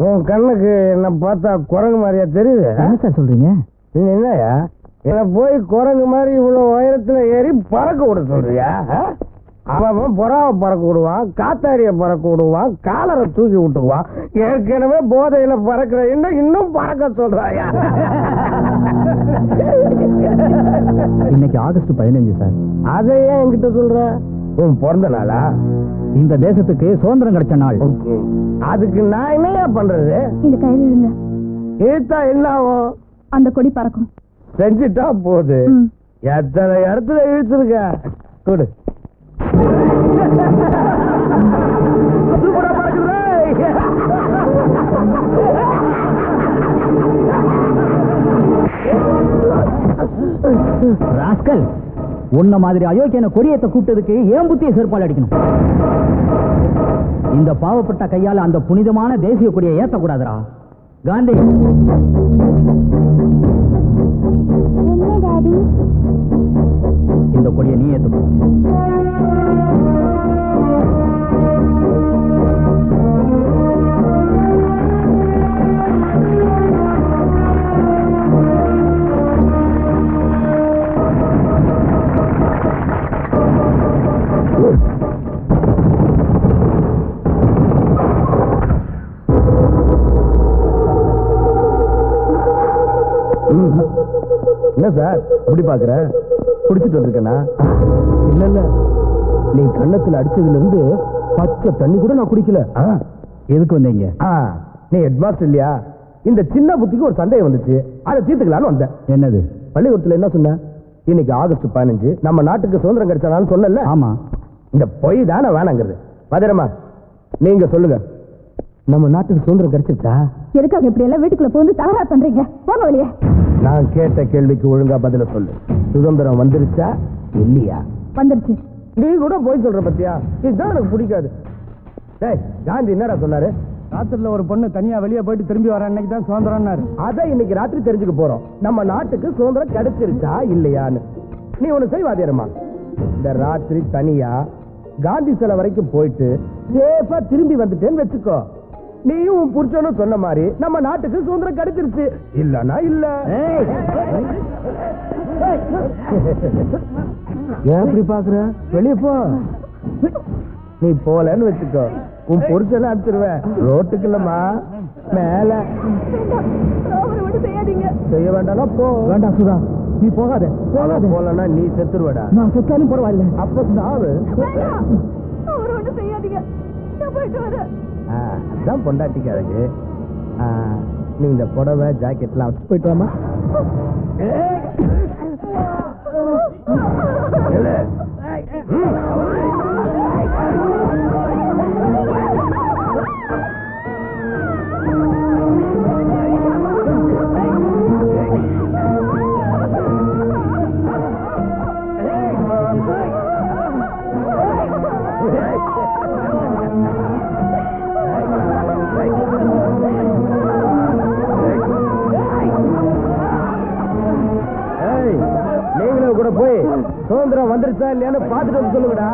உன் கண்ணுக்கு என்ன பார்த்தா குரங்கு மாதிரியா தெரியுது? என்ன சார் சொல்றீங்க? நீங்க என்னயா என்ன போய் குரங்கு மாதிரி இவ்வளவு உயரத்துல ஏறி பறக்க விட சொல்றியா? அவன் புறாவை பறக்க விடுவான், காத்தாடிய பறக்க விடுவான், காலரை தூக்கி விட்டுவான். ஏற்கனவே போதையில பறக்கிற இன்னும் பறக்க சொல்றாயா? இன்னைக்கு ஆகஸ்ட் 15 சார். அதை ஏன் என்கிட்ட சொல்ற? உன் பிறந்த நாளா? இந்த தேசத்துக்கு சுதந்திரம் கிடைச்ச நாள். அதுக்கு நான் என்னையா பண்றது? இந்த கையில் விழுங்க, இழுத்தா என்னாவும் அந்த கொடி பறக்கும். செஞ்சுட்டா போகுது. எத்தனை இடத்துல இழுத்துருக்க கொடு. ராஸ்கல், உன்ன மாதிரி அயோக்கியன கொடியத்தை கூப்பிட்டதுக்கு ஏன் புத்தியை செருப்பால் அடிக்கணும்? இந்த பாவப்பட்ட கையால அந்த புனிதமான தேசிய கொடியை ஏத்தக்கூடாதுரா. காந்தி, என்ன டாடி? இந்த கொடியை நீ ஏத்துக்கோ. என்ன சார் இப்படி பாக்குற? குடிச்சிட்டு வந்திருக்கேனா? இல்ல இல்ல, நீ கண்ணத்துல அடிச்சதுல இருந்து பச்சை தண்ணி கூட நான் குடிக்கல. எதுக்கு வந்தீங்க? நீ ஹெட்மாஸ்டர் இல்லையா? இந்த சின்ன புத்திக்கு ஒரு சந்தேகம் வந்துச்சு, அதை தீர்த்துக்கலான்னு வந்தேன். என்னது? பள்ளிக்கூடத்துல என்ன சொன்ன? இன்னைக்கு ஆகஸ்ட் 15 நம்ம நாட்டுக்கு சுதந்திரம் கிடைச்சாலும் சொன்னல. ஆமா. இந்த பொய் தானே வேணாங்கிறது. பதரமா நீங்க சொல்லுங்க, நம்ம நாட்டுக்கு சுதந்திரம் கிடைச்சிருச்சா? எதுக்காக இப்படி எல்லாம் வீட்டுக்குள்ள போந்து தகராறு பண்றீங்க? போங்க வெளியே. நான் கேட்ட கேள்விக்கு ஒழுங்கா பதில சொல்லு. சுதந்திரம் வந்துருச்சா இல்லையா? வந்துருச்சு. நீ கூட போய் சொல்ற பத்தியா? இதுதான் எனக்கு பிடிக்காது. டேய், காந்தி என்னடா சொன்னாரு? ராத்திரில ஒரு பொண்ணு தனியா வெளியே போயிட்டு திரும்பி வர அன்னைக்கு தான் சுதந்திரம்னாரு. அதை இன்னைக்கு ராத்திரி தெரிஞ்சுக்க போறோம், நம்ம நாட்டுக்கு சுதந்திரம் கிடைச்சிருச்சா இல்லையான்னு. நீ ஒண்ணு செய்வாதியரமா, இந்த ராத்திரி தனியா காந்தி சிலை வரைக்கும் போயிட்டு சேஃபா திரும்பி வந்துட்டேன்னு வச்சுக்கோ. நீயும் உன் புருஷனும் சொன்ன மாதிரி நம்ம நாட்டுக்கு சுதந்திரம் கிடைச்சிருச்சு. இல்லன்னா இல்ல. ஏன் அப்படி பாக்குற? வெளியே போ. நீ போலன்னு வச்சுக்கோ, உன் புருஷனை அனுப்பிச்சிருவேன். ரோட்டுக்கு இல்லம்மா, மேல. செய்ய வேண்டாம். போ. வேண்டாம் சுதா, நீ போகாத. போலன்னா நீ செத்துருவடா. நான் செத்தாலும் பரவாயில்ல. அப்ப சாவு. அதான் பொண்டாட்டிக்காரங்க. நீ இந்த புடவை ஜாக்கெட்லாம் போயிட்டு வாமா. நீங்களும் கூட போய் சுதந்திரம் வந்துருச்சா இல்லையான்னு பார்த்துட்டு வந்து சொல்லுங்கடா.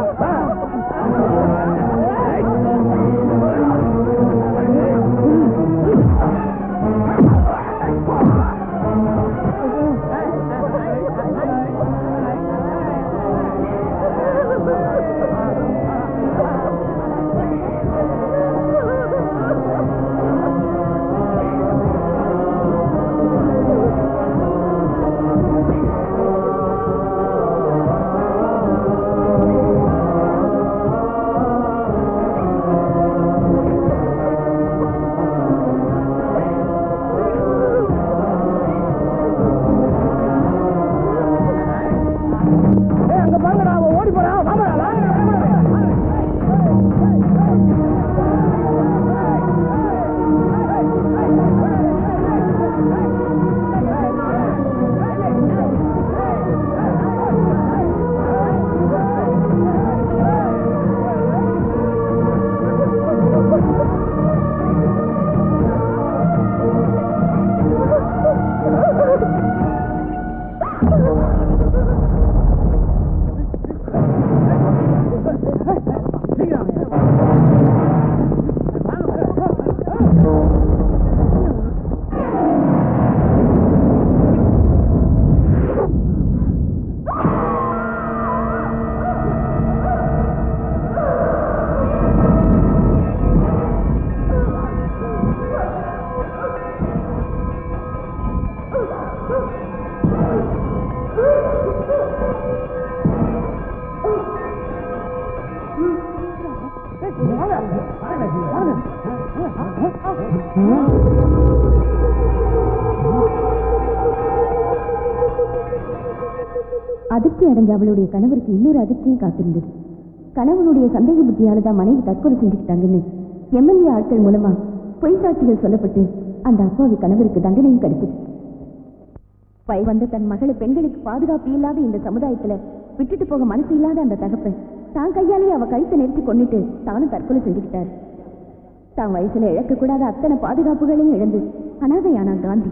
அதிர்ச்சி அடைஞ்ச அவளுடைய கணவருக்கு இன்னொரு அதிர்ச்சியும் காத்திருந்தது. கணவனுடைய சந்தேக புத்தியால தான் மனைவி தற்கொலை செஞ்சுக்கிட்டாங்கன்னு எம்எல்ஏ ஆட்கள் மூலமா பொய் சாட்சிகள் சொல்லப்பட்டு அந்த அப்பாவி கணவருக்கு தண்டனையும் கிடைச்சது. வந்த தன் மகளை பெண்களுக்கு பாதுகாப்பு இல்லாத இந்த சமுதாயத்துல விட்டுட்டு போக மனசு இல்லாத அந்த தகப்பன் தான் கையாலேயே அவ கழுத்தை நெரிச்சு கொண்டுட்டு தானும் தற்கொலை செஞ்சுக்கிட்டாரு. தான் வயசுல இழக்கக்கூடாத அத்தனை பாதுகாப்புகளையும் இழந்து அனாதையானா காந்தி.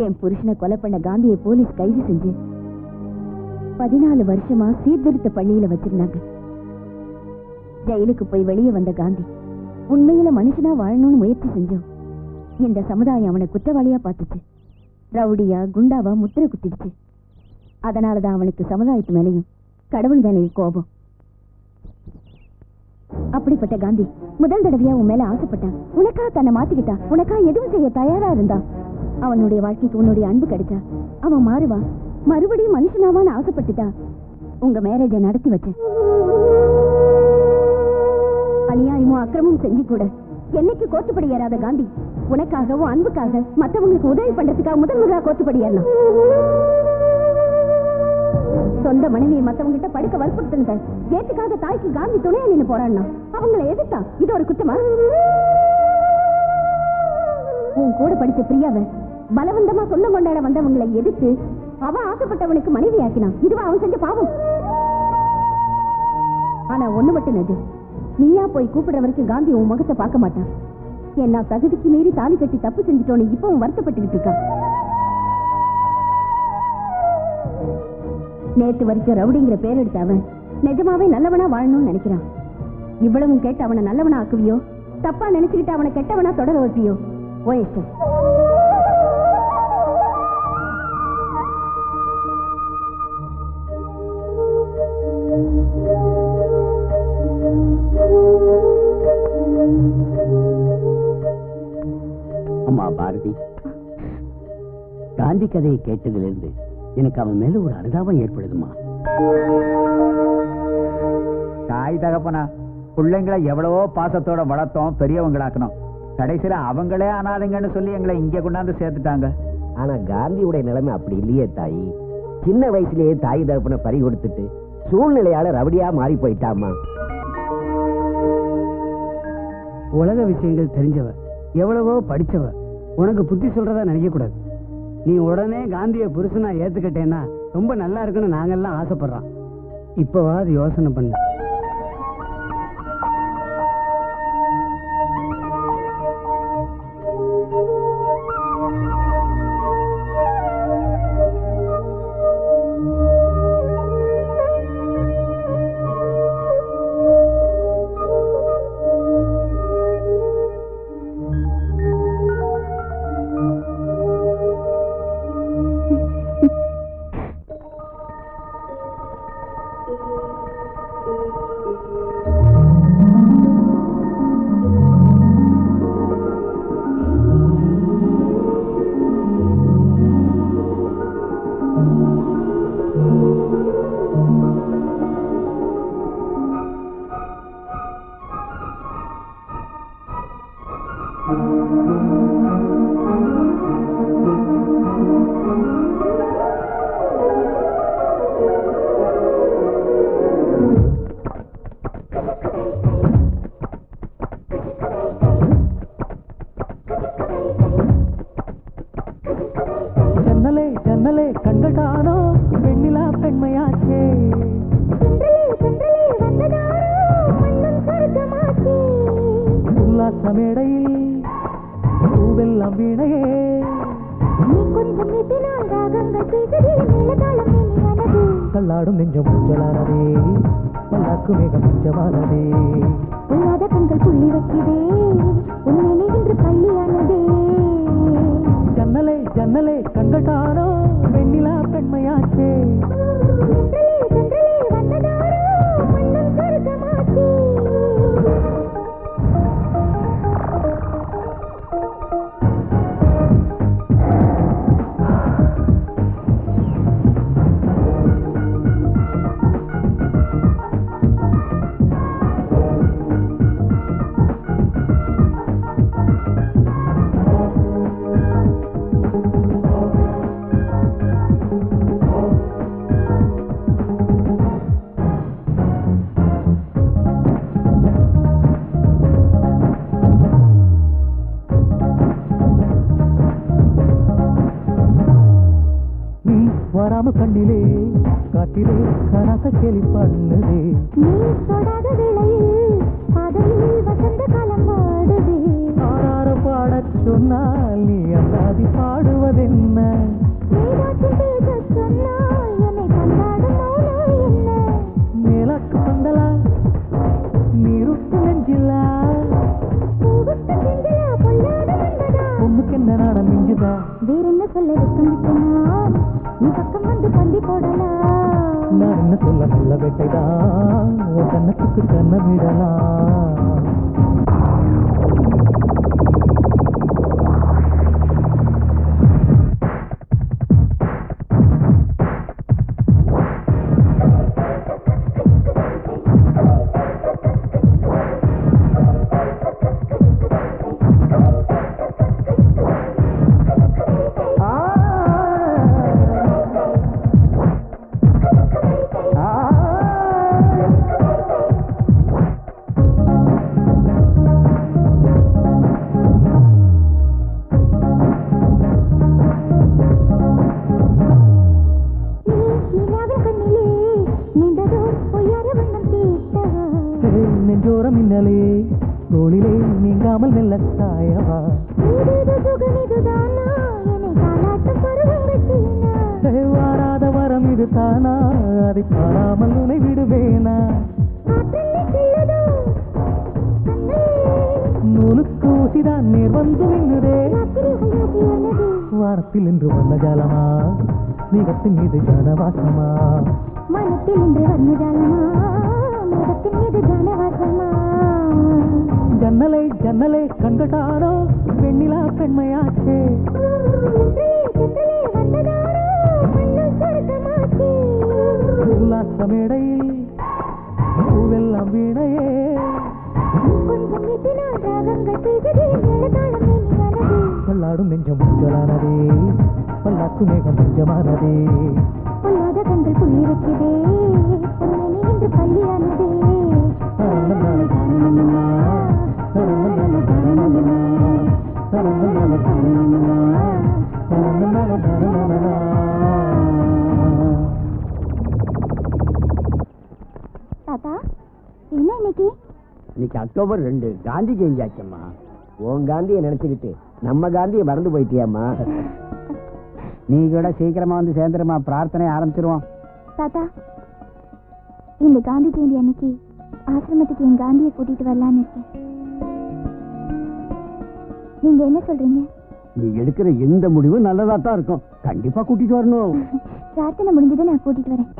என் புருஷனை கொலை பண்ண காந்தியை போலீஸ் கைது செஞ்சு 14 வருஷமா சீர்திருத்த பள்ளியில வச்சிருந்தாங்க. ஜெயிலுக்கு போய் வெளியே வந்த காந்தி உண்மையில மனுஷனா வாழணும்னு முயற்சி செஞ்சோம். இந்த சமுதாயம் அவனை குற்றவாளியா பார்த்துச்சு. ரவுடியா குண்டாவா முத்திரை குத்திடுச்சு. அதனாலதான் அவனுக்கு சமுதாயத்து மேலையும் கடவுள் மேலையும் கோபம். அப்படிப்பட்ட காந்தி முதல் தடவையா உன் மேல ஆசைப்பட்டான். உனக்கா தன்னை மாத்திக்கிட்டா. உனக்கா எதுவும் செய்ய தயாரா இருந்தா. அவனுடைய வாழ்க்கைக்கு உன்னுடைய அன்பு கிடைச்சா அவன் மாறுவான். மறுபடியும் மனுஷனாவான்னு ஆசைப்பட்டுட்டா உங்க மேரேஜை நடத்தி வச்சேன். அநியாயமும் அக்கிரமும் செஞ்சு கூட என்னைக்கு கோட்டுப்படி ஏறாத காந்தி உனக்காகவும் அன்புக்காக மற்றவங்களுக்கு உதவி பண்றதுக்காக முதல் கோச்சுப்படி ஏறணும். சொந்த மனைவியை மத்தவங்கிட்ட படுக்க வற்புறுத்துங்க. ஏத்துக்காக தாய்க்கு காந்தி துணையா நின்று போறான்னா அவங்களை எதிர்த்தா இது ஒரு குற்றமா? உன் கூட படிச்ச பிரியாவை பலவந்தமா சொந்தம் கொண்டாட வந்தவங்களை எதிர்த்து அவ ஆசைப்பட்டவனுக்கு மனைவி ஆக்கினான். இதுவா அவன் செஞ்ச பாவம்? ஆனா ஒண்ணு மட்டும் நிஜம், நீயா போய் கூப்பிடுற வரைக்கும் காந்தி உன் முகத்தை பார்க்க மாட்டான். என்ன தகுதிக்கு மீறி தாலி கட்டி தப்பு செஞ்சுட்டோன்னு இப்பவும் வருத்தப்பட்டுக்கிட்டு இருக்கான். நேத்து வரைக்கும் ரவுடிங்கிற பேர் எடுத்த அவன் நிஜமாவே நல்லவனா வாழணும்னு நினைக்கிறான். இவ்வளவும் கேட்டு அவனை நல்லவனா ஆக்குவியோ, தப்பா நினைச்சுக்கிட்டு அவனை கெட்டவனா தொடர வைப்பியோ? ஓ இஷ்டம். அம்மா பாரதி, காந்தி கதையை கேட்டதிலிருந்து எனக்கு அவன் மேல ஒரு அனுதாபம் ஏற்படுதுமா. தாய் தகப்பனா பிள்ளைங்களை எவ்வளவோ பாசத்தோட வளர்த்தோம், பெரியவங்களாக்கணும். கடைசியில அவங்களே அனாதைங்கன்னு சொல்லி எங்களை இங்க கொண்டாந்து சேர்த்துட்டாங்க. ஆனா காந்தியுடைய நிலைமை அப்படி இல்லையே தாயி. சின்ன வயசுலயே தாய் தகப்பனை பறி கொடுத்துட்டு சூழ்நிலையால ரவடியா மாறி போயிட்டாமா. உலக விஷயங்கள் தெரிஞ்சவ, எவ்வளவோ படிச்சவ, உனக்கு புத்தி சொல்றதா நினைக்க கூடாது. நீ உடனே காந்திய புருஷனா ஏத்துக்கிட்டேன்னா ரொம்ப நல்லா இருக்குன்னு நாங்கெல்லாம் ஆசைப்படுறோம். இப்பவாது யோசனை பண்ணு. கல்லாடும் நெஞ்சம் ஊஞ்சலானதே, பல்லாக்கு மேகம் பஞ்சமானதே, பொல்லாத கண்கள் புள்ளி வைக்கிறே, உன் நினைகின்ற பள்ளியானதே. ஜன்னலே ஜன்னலே கண்கட்டாரோ வெண்ணிலா பெண்மையாச்சே, வராம கண்ணிலே காட்டிலே கராச கேலி பண்ணுதே, நீ தொடாத வேளையில் பாதையில் வசந்த காலம் பாடுதே. ஆறார பாடச் சொன்னால் நீ அந்தாதி பாடுவதென்ன, ஏதாச்சும் பேசச் சொன்னால் என்னை கொண்டாடும் மௌனம் என்ன? மேலாக்கு பந்தலா நீருட்டு நெஞ்சில்லா, பூவுக்கு செஞ்சலா பொல்லாத வந்ததா, பொண்ணுக்கு என்ன நாடம் மிஞ்சுதா, வேறென்ன சொல்ல வெக்கம் விட்டனா, நீ பக்கம் வந்து பந்தி போடலாம். நான் என்ன சொல்ல நல்ல வேட்டைதான், உன் கண்ணத்துக்கு கண்ணமிடலாம். சாயலே தோளிலே நீங்காமல் மெல்ல சாயவா வாராத வரம் இது தானா அதை பாராமல் உனை விடுவேனா நூலுக்கு ஊசிதான் நேர் வந்து மின்னுதே வாரத்தில் இன்று வண்ணஜாலமா மிகத்தின் மீது ஜனவாசமா மனத்தில் இன்று வண்ணஜாலமா மிகத்தின் மீது ஜனவாசமா ஜன்னலை ஜன்னலை கண்கட்டாரோ பெண்ணிலா பெண்மையாச்சே உல்லாசமேடையில் பூவெல்லாம் வீணையே பல்லாடும் நெஞ்சம் ஊஞ்சலானதே பல்லாக்கு மேகம் நெஞ்சமானதே பொல்லாத கண்கள் புள்ளிருக்குதே பொன்னணி இன்று பள்ளியானதே தாத்தா என்ன இன்னைக்கு அக்டோபர் 2 காந்தி ஜெயந்தி ஆச்சம்மா. உன் காந்தியை நினைச்சுக்கிட்டு நம்ம காந்தியை மறந்து போயிட்டியாம்மா. நீ கூட சீக்கிரமா வந்து சேர்ந்துருமா, பிரார்த்தனை ஆரம்பிச்சிருவோம். தாத்தா, இந்த காந்தி ஜெயந்தி அன்னைக்கு ஆசிரமத்துக்கு என் காந்தியை கூட்டிட்டு வரலான்னு இருக்கேன். நீங்க என்ன சொல்றீங்க? நீ எடுக்கிற எந்த முடிவும் நல்லதா தான் இருக்கும். கண்டிப்பா கூட்டிட்டு வரணும். பிரார்த்தனை முடிஞ்சதை நான் கூட்டிட்டு வரேன்.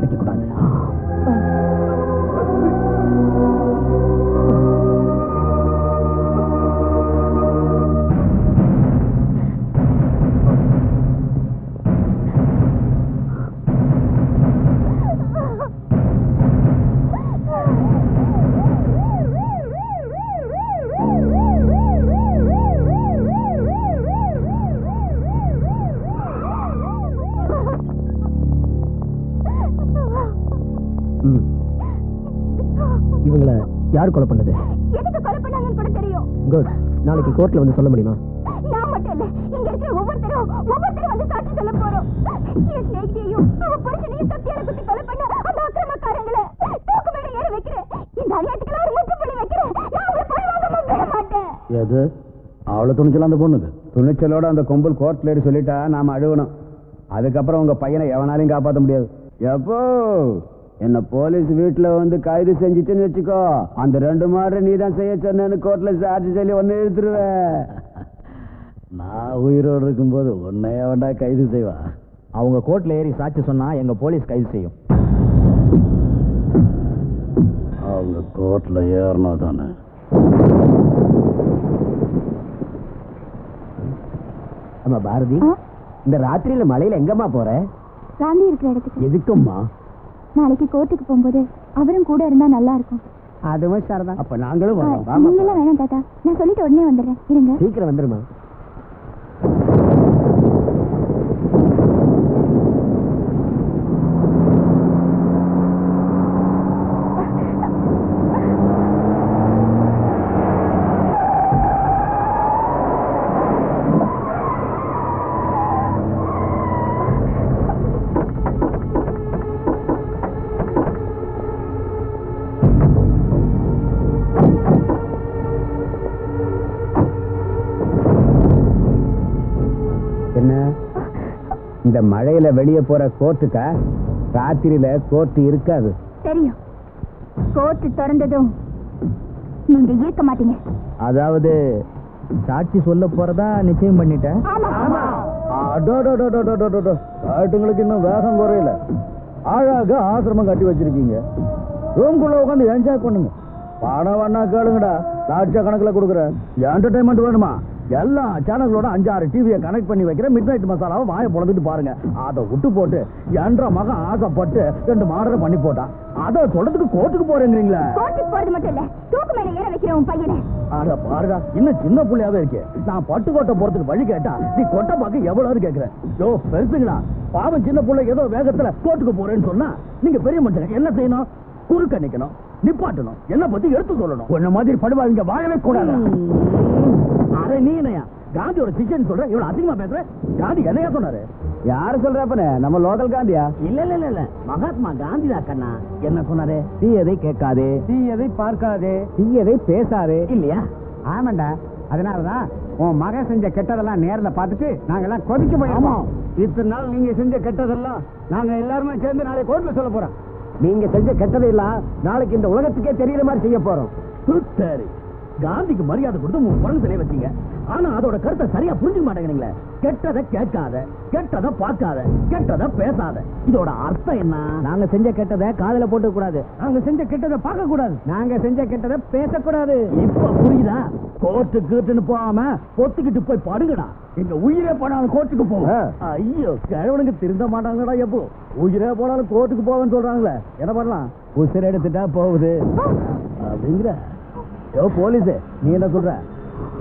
கிடைக்க கூடாது. இவங்களை யார் கொலை பண்ணது? எதுக்கு கொலை பண்ணாங்கன்னு கூட தெரியும். குட். நாளைக்கு கோர்ட்ல வந்து சொல்ல முடியுமா? நான் மட்டும் இல்ல, இங்க இருக்கிற ஒவ்வொருத்தரும் வந்து சாட்சி சொல்ல போறோம். என் ஸ்நேகிதியையும் அவ புருஷனையும் கத்தியால குத்தி கொலை பண்ண அந்த அக்கிரமக்காரங்களை தூக்கு மேல ஏற வைக்கிறேன். இந்த அநியாயத்துக்கு ஒரு முற்றுப்புள்ளி வைக்கிறேன். நான் அவளை பழிவாங்காம விட மாட்டேன். எது அவளை துணிச்சல? அந்த பொண்ணுக்கு துணிச்சலோட அந்த கொம்பல் கோர்ட்ல ஏறி சொல்லிட்டா நாம அழுவணும். அதுக்கப்புறம் உங்க பையனை எவனாலையும் காப்பாற்ற முடியாது. எப்போ என்ன போலீஸ் வீட்டுல வந்து கைது செஞ்சுட்டுன்னு வச்சுக்கோ, அந்த 2 மாடு நீ தான் செய்ய சொன்னு கோர்ட்ல சாட்சி சொல்லி ஒன்னு எடுத்துருவேன். நான் உயிரோடு இருக்கும்போது உன்னைய வேண்டா கைது செய்வா? அவங்க கோர்ட்ல ஏறி சாட்சி சொன்னா எங்க போலீஸ் கைது செய்யும். அவங்க கோர்ட்ல ஏறினா தானே. ஆமா பாரதி, இந்த ராத்திரியில மலையில எங்கம்மா போற? காந்தி இருக்கிற இடத்துக்கு. எதுக்கும்மா? நாளைக்கு கோர்ட்டுக்கு போகும்போது அவரும் கூட இருந்தா நல்லா இருக்கும். அதுவும் சரிதான். அப்ப நாங்களும் நீங்களாம் வேணாம் தாத்தா, நான் சொல்லிட்டு உடனே வந்துடுறேன். இருங்க. சீக்கிரம் வந்துருமா. இந்த மழையில வெளியே போற கோர்ட்டுக்கா? ராத்திரியில கோர்ட் இருக்காது. தெரியும். கோர்ட் திறந்ததும் நீங்க இருக்க மாட்டீங்க. அதாவது சாட்சி சொல்ல போறதா நிச்சயம் பண்ணிட்டேன். காட்டுங்களுக்கு இன்னும் வேகம் குறையில. அழகா ஆசிரமம் கட்டி வச்சிருக்கீங்க. ரூம்குள்ள உட்காந்து என்ஜாய் பண்ணுங்க. பணம் வேணா கேளுங்கடா, லட்சக்கணக்கில் கொடுக்குறேன். என்டர்டைன்மெண்ட் வேணுமா? எல்லா சேனல்களோட 5-6 டிவியை கனெக்ட் பண்ணி வைக்கிற மிட் நைட் மசாலாவை வாயை பொழந்துட்டு பாருங்க. அதை விட்டு போட்டு என்ற மகன் ஆசைப்பட்டு 2 மாடரை பண்ணி போட்டான். அதை சொல்றதுக்கு கோர்ட்டுக்கு போறேங்கிறீங்களா? கோர்ட்டுக்கு போறது மட்டும் இல்ல, தூக்கு மேல ஏற வைக்கிற உன் பையனை. அட பாருடா, இன்னும் சின்ன புள்ளையாவே இருக்கே. நான் பட்டுக்கோட்டை போறதுக்கு வழி கேட்டா நீ கொட்டை பார்க்க எவ்வளவு கேட்கிறேன். யோ பெருசுங்களா, பாவம் சின்ன புள்ளை ஏதோ வேகத்துல கோர்ட்டுக்கு போறேன்னு சொன்னா நீங்க பெரிய மனுஷன் என்ன செய்யணும்? குறுக்க நிக்கணும், நிப்பாட்டணும், என்ன பத்தி எடுத்து சொல்லணும். உன்ன மாதிரி படுவாங்க வாழவே கூடாது. அரை நீ என்னையா காந்தியோட சிஷன் சொல்ற? இவ்வளவு அதிகமா பேசுற? காந்தி என்னையா சொன்னாரு? யாரு சொல்றப்ப? நம்ம லோக்கல் காந்தியா? இல்ல மகாத்மா காந்தி தான் கண்ணா. என்ன சொன்னாரு? தீயதை கேட்காதே, தீயதை பார்க்காதே, தீயதை பேசாதே. இல்லையா? ஆமாண்டா. அதனாலதான் உன் மகன் செஞ்ச கெட்டதெல்லாம் நேர்ல பார்த்துட்டு நாங்கெல்லாம் கொதிக்க போயிருக்கோம். இத்தனை நாள் நீங்க செஞ்ச கெட்டதெல்லாம் நாங்க எல்லாருமே சேர்ந்து நாளை கோர்ட்ல சொல்ல போறோம். நீங்க செஞ்ச கெட்டதையெல்லாம் நாளைக்கு இந்த உலகத்துக்கே தெரியற மாதிரி செய்ய போறோம். சரி, காந்திக்கு மரியாதை கொடுத்து உங்க குரங்கு சிலையை வச்சீங்க. ஆனா அதோட கருத்தை சரியா புரிஞ்சுக்க மாட்டேங்கிறீங்களே. கெட்டதை கேட்காத, கெட்டதை பார்க்காத, கெட்டதை பேசாத. இதோட அர்த்தம் என்ன? நாங்க செஞ்ச கெட்டதை காதுல போட்டு கூடாது, நாங்க செஞ்ச கெட்டதை பார்க்க கூடாது, நாங்க செஞ்ச கெட்டதை பேசக்கூடாது. இப்ப புரியுதா? கோர்ட்டுன்னு போகாம பொத்துக்கிட்டு போய் படுங்கடா. எங்க உயிரே போனாலும் கோர்ட்டுக்கு போவோம். ஐயோ, கிழவனுக்கு திருந்த மாட்டாங்கடா. எப்போ உயிரே போனாலும் கோர்ட்டுக்கு போவேன்னு சொல்றாங்களே, என்ன பண்ணலாம்? உசிர எடுத்துட்டா போகுது அப்படிங்கிற. யோ போலீஸ், நீ என்ன சொல்ற?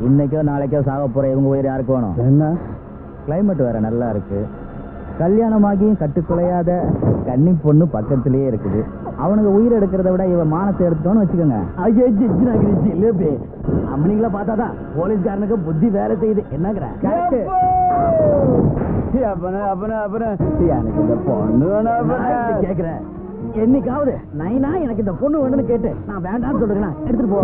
இன்னைக்கோ நாளைக்கோ சாக போற இவங்க உயிர் யாருக்கு வேணும்? என்ன கிளைமேட் வேற நல்லா இருக்கு. கல்யாணமாகியும் கட்டுக்குலையாத கன்னி பொண்ணு பக்கத்திலேயே இருக்குது. அவனுக்கு உயிர் எடுக்கிறத விட இவன் மானத்தை எடுத்துட்டோன்னு வச்சுக்கோங்க. அப்படிங்களா? பார்த்தாதான் போலீஸ்காரனுக்கு புத்தி வேலை செய்யுது. என்னங்கிற எனக்கு இந்த பொண்ணு கேக்குறேன். என்னைக்காவது நைனா எனக்கு இந்த பொண்ணு வேணும்னு கேட்டு நான் வேண்டாம்னு சொல்றேன். எடுத்துட்டு போ.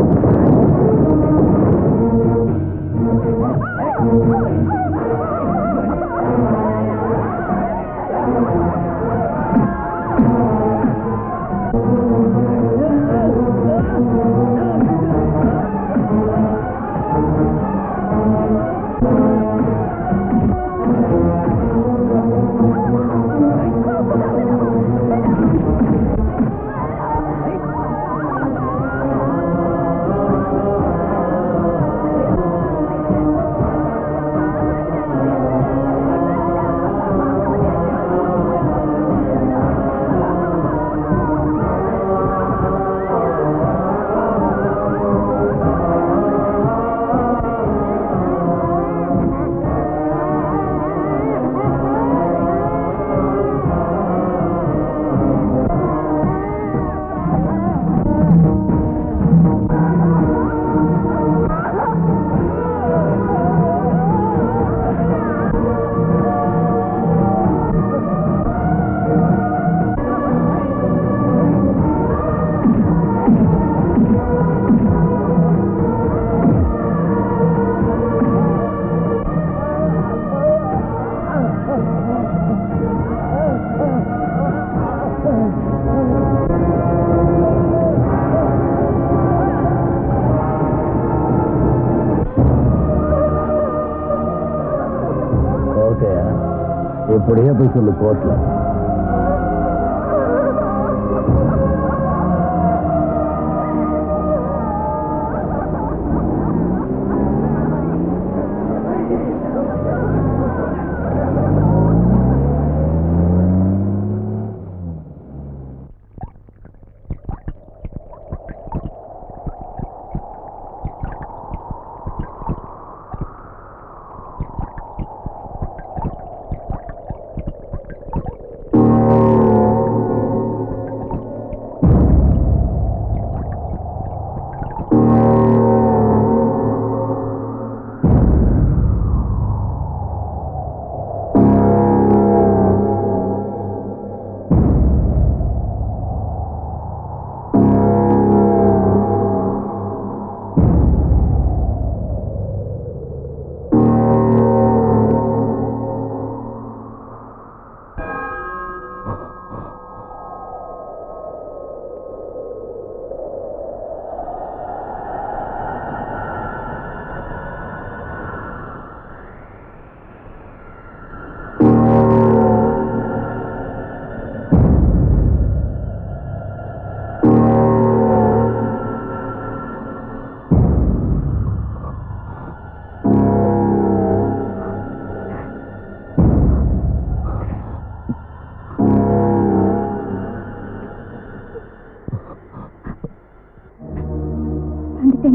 அப்படியே போய் சொல்லு கோர்ட்ல.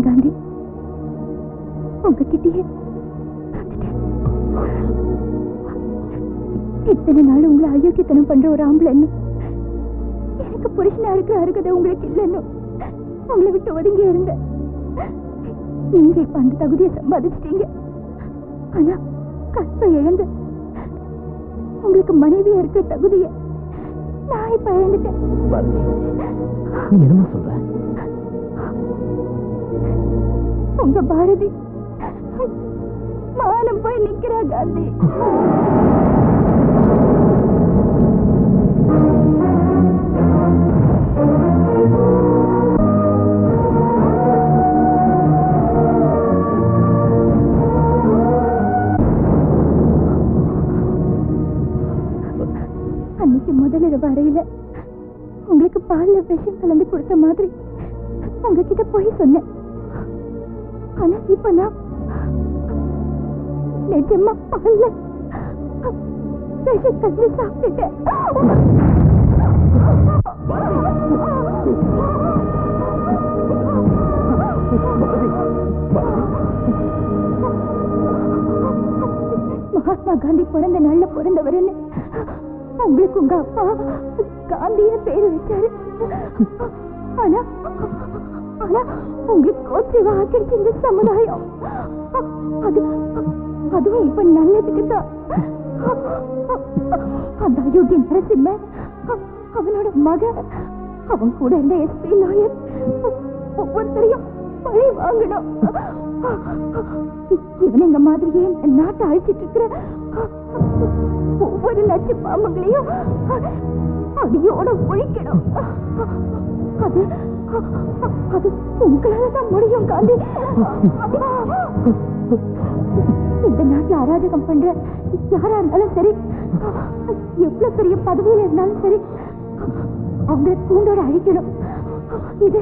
காந்தி, உங்ககிட்டயே இத்தனை நாள் உங்களை அயோக்கியத்தனம் பண்ற ஒரு ஆம்பளை எனக்கு புருஷனா இருக்கிற அருகதை உங்களுக்கு இல்லைன்னு உங்களை விட்டு ஒதுங்கி இருந்த நீங்க இப்ப அந்த தகுதியை சம்பாதிச்சிட்டீங்க. ஆனா கற்பை இழந்து உங்களுக்கு மனைவியா இருக்கிற தகுதியை நான் இப்ப இழந்துட்டேன். என்ன சொல்ற? உங்க பாரதி மானம் போய் நிக்கிறா காந்தி. அன்னைக்கு முதலிரவு அறையில உங்களுக்கு பால்ல விஷம் கலந்து கொடுத்த மாதிரி உங்ககிட்ட போய் சொன்னேன். ஆனா இப்ப நான் நிஜமா பால்ல விஷம் கலந்து சாப்பிட்டுட்டேன். மகாத்மா காந்தி பிறந்த நாள்ல பிறந்தவருன்னு உங்களுக்கு உங்க அப்பா காந்தின்னு பேரு வச்சாரு. ஆனா ஆனா உங்களுக்கு கோட்சேவா ஆக்கிடுச்சு இந்த சமுதாயம். அதுவும் இப்ப நல்லதுக்கு தான். அந்த அயோக்கிய நரசிம்ம அவனோட மகன் அவன் கூட இருந்த எஸ்பி லாயர் ஒவ்வொருத்தரையும் பழி வாங்கணும். இவனுங்க மாதிரியே நாட்டை அழிச்சிட்டு இருக்கிற ஒவ்வொரு லட்ச பாம்பங்களையும் அடியோட ஒழிக்கணும். அது அது உங்களால தான் முடியும் காந்தி. இந்த நாட்டுல அராஜகம் பண்ற யாரா இருந்தாலும் சரி, எவ்வளவு பெரிய பதவியில இருந்தாலும் சரி, அவங்களை கூண்டோட அழிக்கணும். இது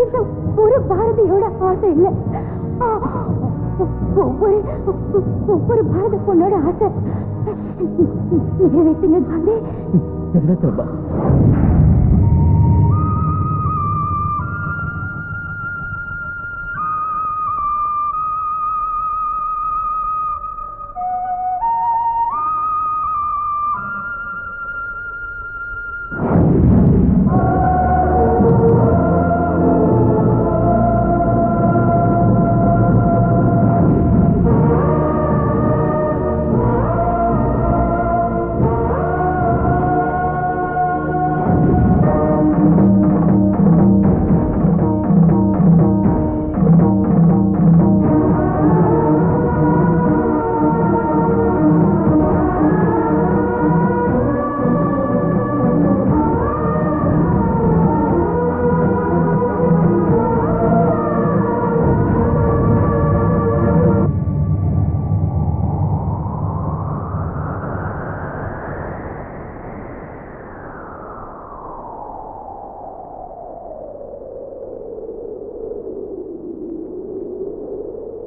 இந்த ஒரு பாரதியோட ஆசை இல்லை, ஒவ்வொரு பாரத பொண்ணோட ஆசை. நிறைவேற்றுங்க காந்தி.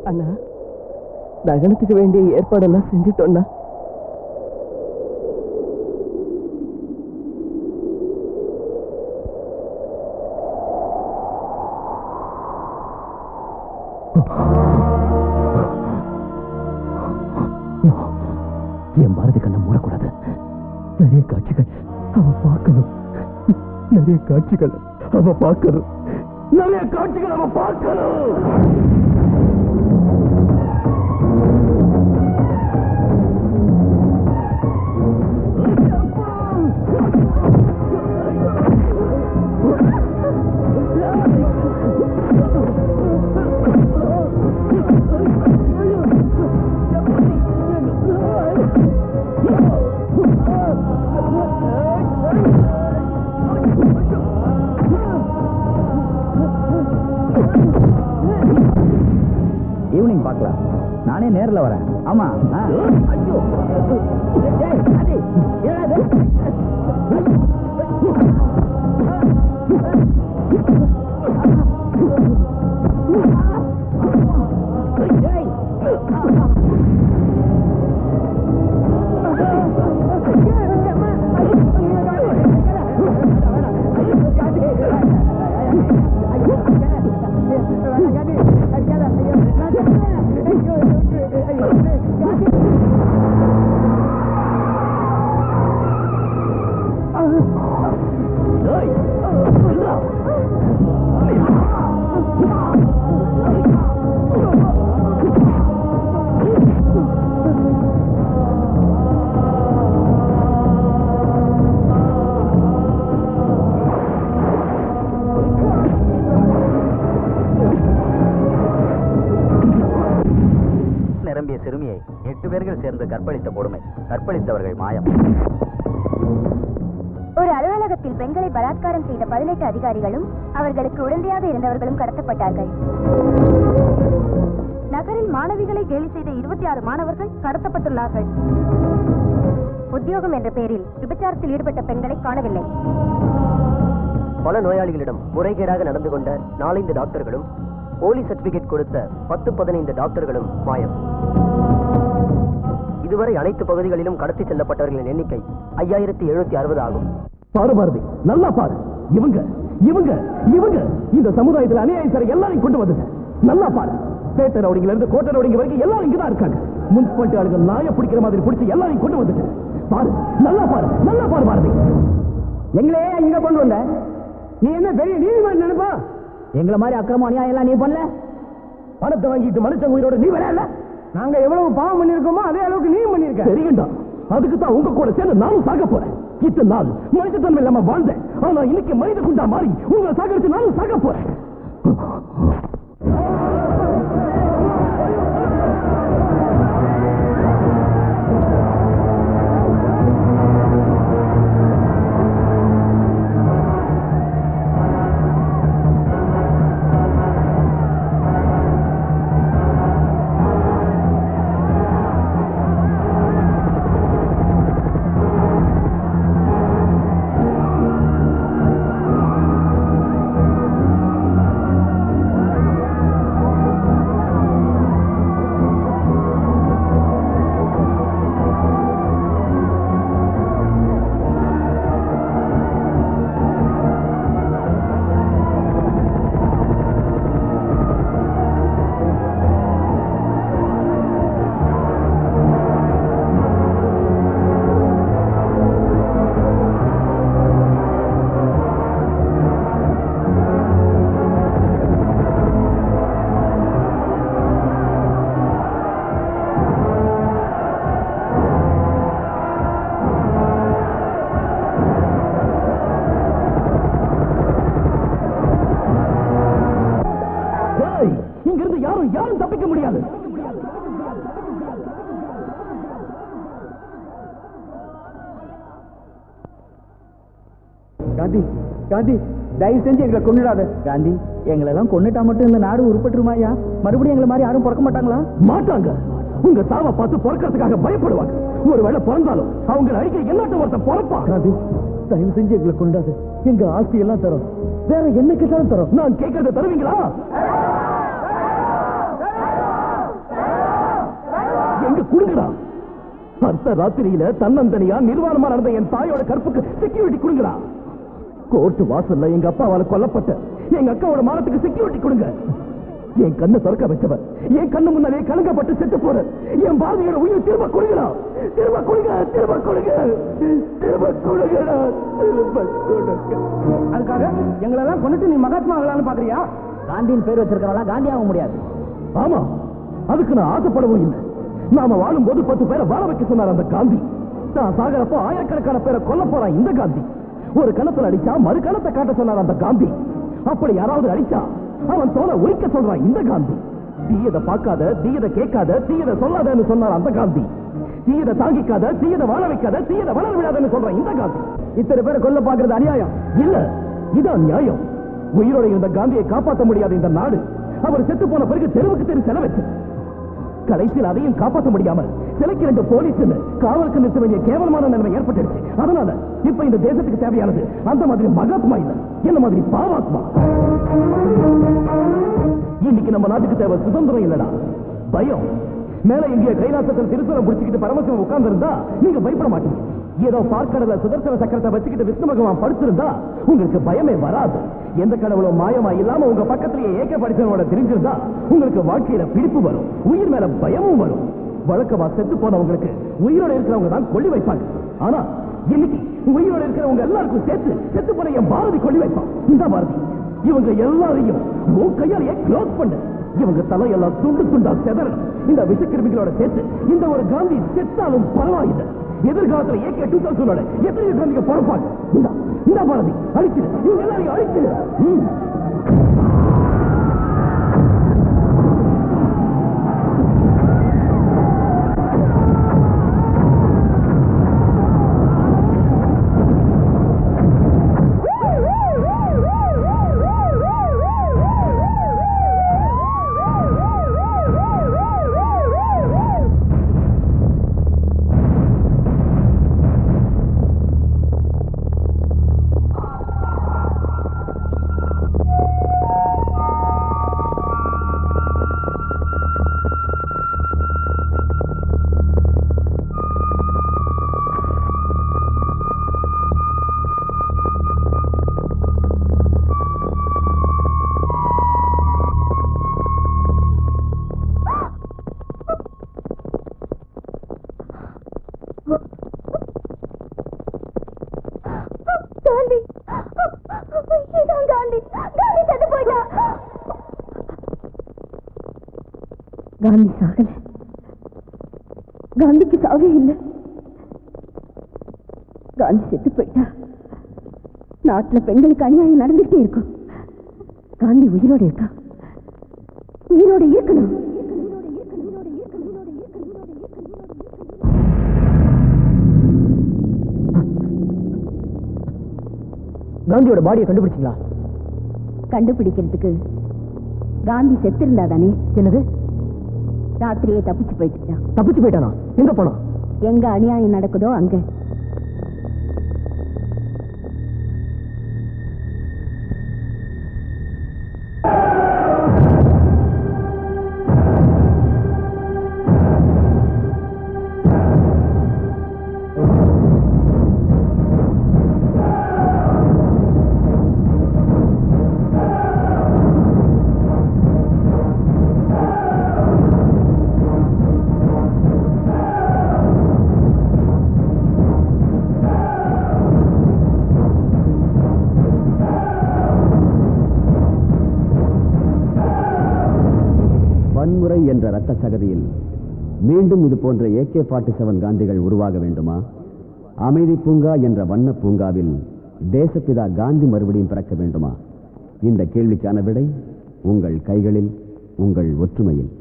அண்ணா தகனத்துக்கு வேண்டிய ஏற்பாடெல்லாம் செஞ்சுட்டோம்னா. என் பாரதி கண்ணை மூடக்கூடாது. நிறைய காட்சிகள் அவ பார்க்கணும். நிறைய காட்சிகள் அவ பார்க்கணும். நிறைய காட்சிகள் அவ பார்க்கணும். ஈவினிங் பார்க்கலாம். நானே நேர்ல வரேன். ஆமா. நிரம்பிய சிறுமியை 8 பேர்கள் சேர்ந்து கற்பழித்த கொடுமை. கற்பழித்தவர்கள் மாயம். ஒரு அலுவலகத்தில் பெண்களை பலாத்காரம் செய்த 18 அதிகாரிகளும் அவர்களுக்கு உடந்தையாக இருந்தவர்களும் கடத்தப்பட்டார்கள். நகரில் மாணவிகளை கேலி செய்த 26 மாணவர்கள் கடத்தப்பட்டுள்ளார்கள். உத்தியோகம் என்ற பெயரில் விபச்சாரத்தில் ஈடுபட்ட பெண்களை காணவில்லை. பல நோயாளிகளிடம் முறைகேடாக நடந்து கொண்ட 4 டாக்டர்களும் போலீஸ் சர்டிபிகேட் கொடுத்த 10-15 டாக்டர்களும் மாயம். இதுவரை அனைத்து பகுதிகளிலும் கடத்தி செல்லப்பட்டவர்களின் எண்ணிக்கை 5760 ஆகும். பாரு பாரதி, நல்லா பாரு. இவங்க இவங்க இவங்க இந்த சமுதாயத்தில் அநியாயம் செய்ய எல்லாரையும் கொண்டு வந்துங்க. நல்லா பாரு. பேட்டை ரவுடிங்கல இருந்து கோட்டை ரவுடிங்க வரைக்கும் எல்லாரும் இங்கதான் இருக்காங்க. முனிசிபாலிட்டி ஆளுங்க நாயை பிடிக்கிற மாதிரி பிடிச்சி எல்லாரையும் கொண்டு வந்துட்டு பாரு. நல்லா பாரு, நல்லா பாரு பாரதி. எங்களே இங்க கொண்டு வந்த நீ என்ன பெரிய நீதிமன்றம் நினைப்பா? எங்களை மாதிரி அக்கிரமம் அநியாயம் எல்லாம் நீ பண்ணல. பணத்தை வாங்கிட்டு மனுஷன் உயிரோட நீ விளையாடல. நாங்க எவ்வளவு பாவம் பண்ணிருக்கோமோ அதே அளவுக்கு நீயும் பண்ணிருக்க. தெரியுண்டா, அதுக்கு தான் உங்க கூட சேர்ந்து நானும் சாக போறேன். இத்தனை நாள் மனுஷத்தன்மை இல்லாம வாழ்ந்தேன். ஆனா இன்னைக்கு மனித குண்டா மாறி உங்களை சாகடிச்சு நானும் சாக போறேன். இங்கிருந்து யாரும் தப்பிக்க முடியாது. காந்தி, காந்தி, தயவு செஞ்சு எங்களை கொண்டுடாத. காந்தி, எங்களை எல்லாம் கொண்டுட்டா மட்டும் இந்த நாடு உருப்பட்டுருமாயா? மறுபடியும் எங்களை மாதிரி யாரும் பிறக்க மாட்டாங்களா? மாட்டாங்க. உங்க சாவை பார்த்து பிறக்கிறதுக்காக பயப்படுவாங்க. ஒருவேளை பிறந்தாலும் அவங்க அழிக்க என்னாட்ட ஒருத்தன் பிறப்பான். காந்தி, தயவு செஞ்சு எங்களை கொண்டாது. எங்க ஆஸ்தி எல்லாம் தரும். வேற என்ன கேட்டாலும் தரும். நான் கேட்கறத தருவீங்களா? அங்க குடுங்கடா. அர்த்த ராத்திரியில தன்னந்தனியா நிர்வாணமா நடந்த என் தாயோட கற்புக்கு செக்யூரிட்டி கொடுங்கடா. கோர்ட்டு வாசல்ல எங்க அப்பாவால கொல்லப்பட்ட எங்க அக்காவோட மானத்துக்கு செக்யூரிட்டி கொடுங்க. என் கண்ணை திறக்க வச்சவர் என் கண்ணு முன்னாலே கலங்கப்பட்டு செத்து போற என் பாரதியோட உயிர் திரும்ப கொடுங்கடா. திரும்ப கொடுங்க, திரும்ப கொடுங்க, திரும்ப கொடுங்கடா, திரும்ப கொடுங்க. அதுக்காக எங்களெல்லாம் கொண்டுட்டு நீ மகாத்மா ஆகலான்னு பாக்குறியா? காந்தியின் பேர் வச்சிருக்கிறவங்க காந்தி ஆக முடியாது. ஆமா, அதுக்கு நான் ஆசைப்படவும் இல்லை. நாம வாழும் போது 10 பேரை வாழ வைக்க சொன்னார் அந்த காந்தி. நான் சாகரப்போ ஆயிரக்கணக்கான பேரை கொல்ல போறான் இந்த காந்தி. ஒரு கணத்துல அடிச்சா மறு கணத்தை காட்ட சொன்னார் அந்த காந்தி. அப்படி யாராவது அடிச்சா அவன் தோலை உரிக்க சொல்றான் இந்த காந்தி. தீயதை பார்க்காத, தீயதை கேட்காத, தீயதை சொல்லாதன்னு சொன்னார் அந்த காந்தி. தீயதை தாங்கிக்காத, தீயதை வாழ வைக்காத, தீயதை வளர விடாதன்னு சொல்றான் இந்த காந்தி. இத்தனை பேரை கொல்ல பாக்குறது அநியாயம் இல்ல, இதான் நியாயம். உயிரோட இருந்த காந்தியை காப்பாற்ற முடியாத இந்த நாடு அவர் செத்து போன பிறகு தெருவுக்கு தெரு செலவச்சு. கடைசியில் அதையும் காப்பாற்ற முடியாம சிலைக்கு 2 போலீஸ் காவலுக்கு நிறுத்த வேண்டிய கேவலமான நிலைமை ஏற்பட்டுடுச்சு. அதனால இப்ப இந்த தேசத்துக்கு தேவையானது அந்த மாதிரி மகாத்மா இல்ல, என்ன மாதிரி பாவாத்மா. இன்னைக்கு நம்ம நாட்டுக்கு தேவை சுதந்திரம் இல்லடா, பயம். மேல எங்கேயோ கைலாசத்தில் திருசூலம் பிடிச்சிக்கிட்டு பரமசிவம் உட்கார்ந்து இருந்தா நீங்க பயப்பட மாட்டீங்க. ஏதோ பார்க்கடல சுதர்சன சக்கரத்தை வச்சுக்கிட்டு விஷ்ணு பகவான் படுத்திருந்தா உங்களுக்கு பயமே வராது. எந்த கடவுளும் மாயமா இல்லாம உங்க பக்கத்திலேயே ஏக படிச்சவனோட தெரிஞ்சிருந்தா உங்களுக்கு வாழ்க்கையில பிடிப்பு வரும், உயிர் மேல பயமும் வரும். வழக்கமா செத்து போனவங்களுக்கு உயிரோட இருக்கிறவங்க தான் கொல்லி வைப்பாங்க. ஆனா இன்னைக்கு உயிரோட இருக்கிறவங்க எல்லாருக்கும் சேர்த்து செத்து போன என் பாரதி கொல்லி வைப்பான். இந்த பாரதி இவங்க எல்லாரையும் உன் கையாலேயே க்ளோஸ் பண்ணு. இவங்க தலையெல்லாம் துண்டு துண்டா செதற இந்த விஷக்கிருமிகளோட சேர்த்து இந்த ஒரு காந்தி செத்தாலும் பரவாயில்லை. எதிர்காலத்துல AK 2000 எத்தனை காந்திக்கு பொறுப்பாங்க. இந்த பாரதி அழிச்சிடு, இவங்க எல்லாரையும் அழிச்சிடு. காந்தி சாகல, காந்திக்கு சாவே இல்லை. காந்தி செத்து போயிட்டா நாட்டுல பெண்களுக்கு அநியாயம் நடந்துகிட்டே இருக்கும். காந்தி உயிரோட இருக்கா, உயிரோட இருக்கணும். காந்தியோட பாடியை கண்டுபிடிச்சிங்களா? கண்டுபிடிக்கிறதுக்கு காந்தி செத்து இருந்தா தானே. என்னது? ராத்திரியே தப்பிச்சு போயிட்டான். தப்பிச்சு போயிட்டானா? எங்க போனா? எங்க அநியாயம் நடக்குதோ அங்க. வன்முறை என்ற இரத்த சகதியில் மீண்டும் இது போன்ற AK-47 காந்திகள் உருவாக வேண்டுமா? அமைதி பூங்கா என்ற வண்ண பூங்காவில் தேசப்பிதா காந்தி மறுபடியும் பிறக்க வேண்டுமா? இந்த கேள்விக்கான விடை உங்கள் கைகளில், உங்கள் ஒற்றுமையில்.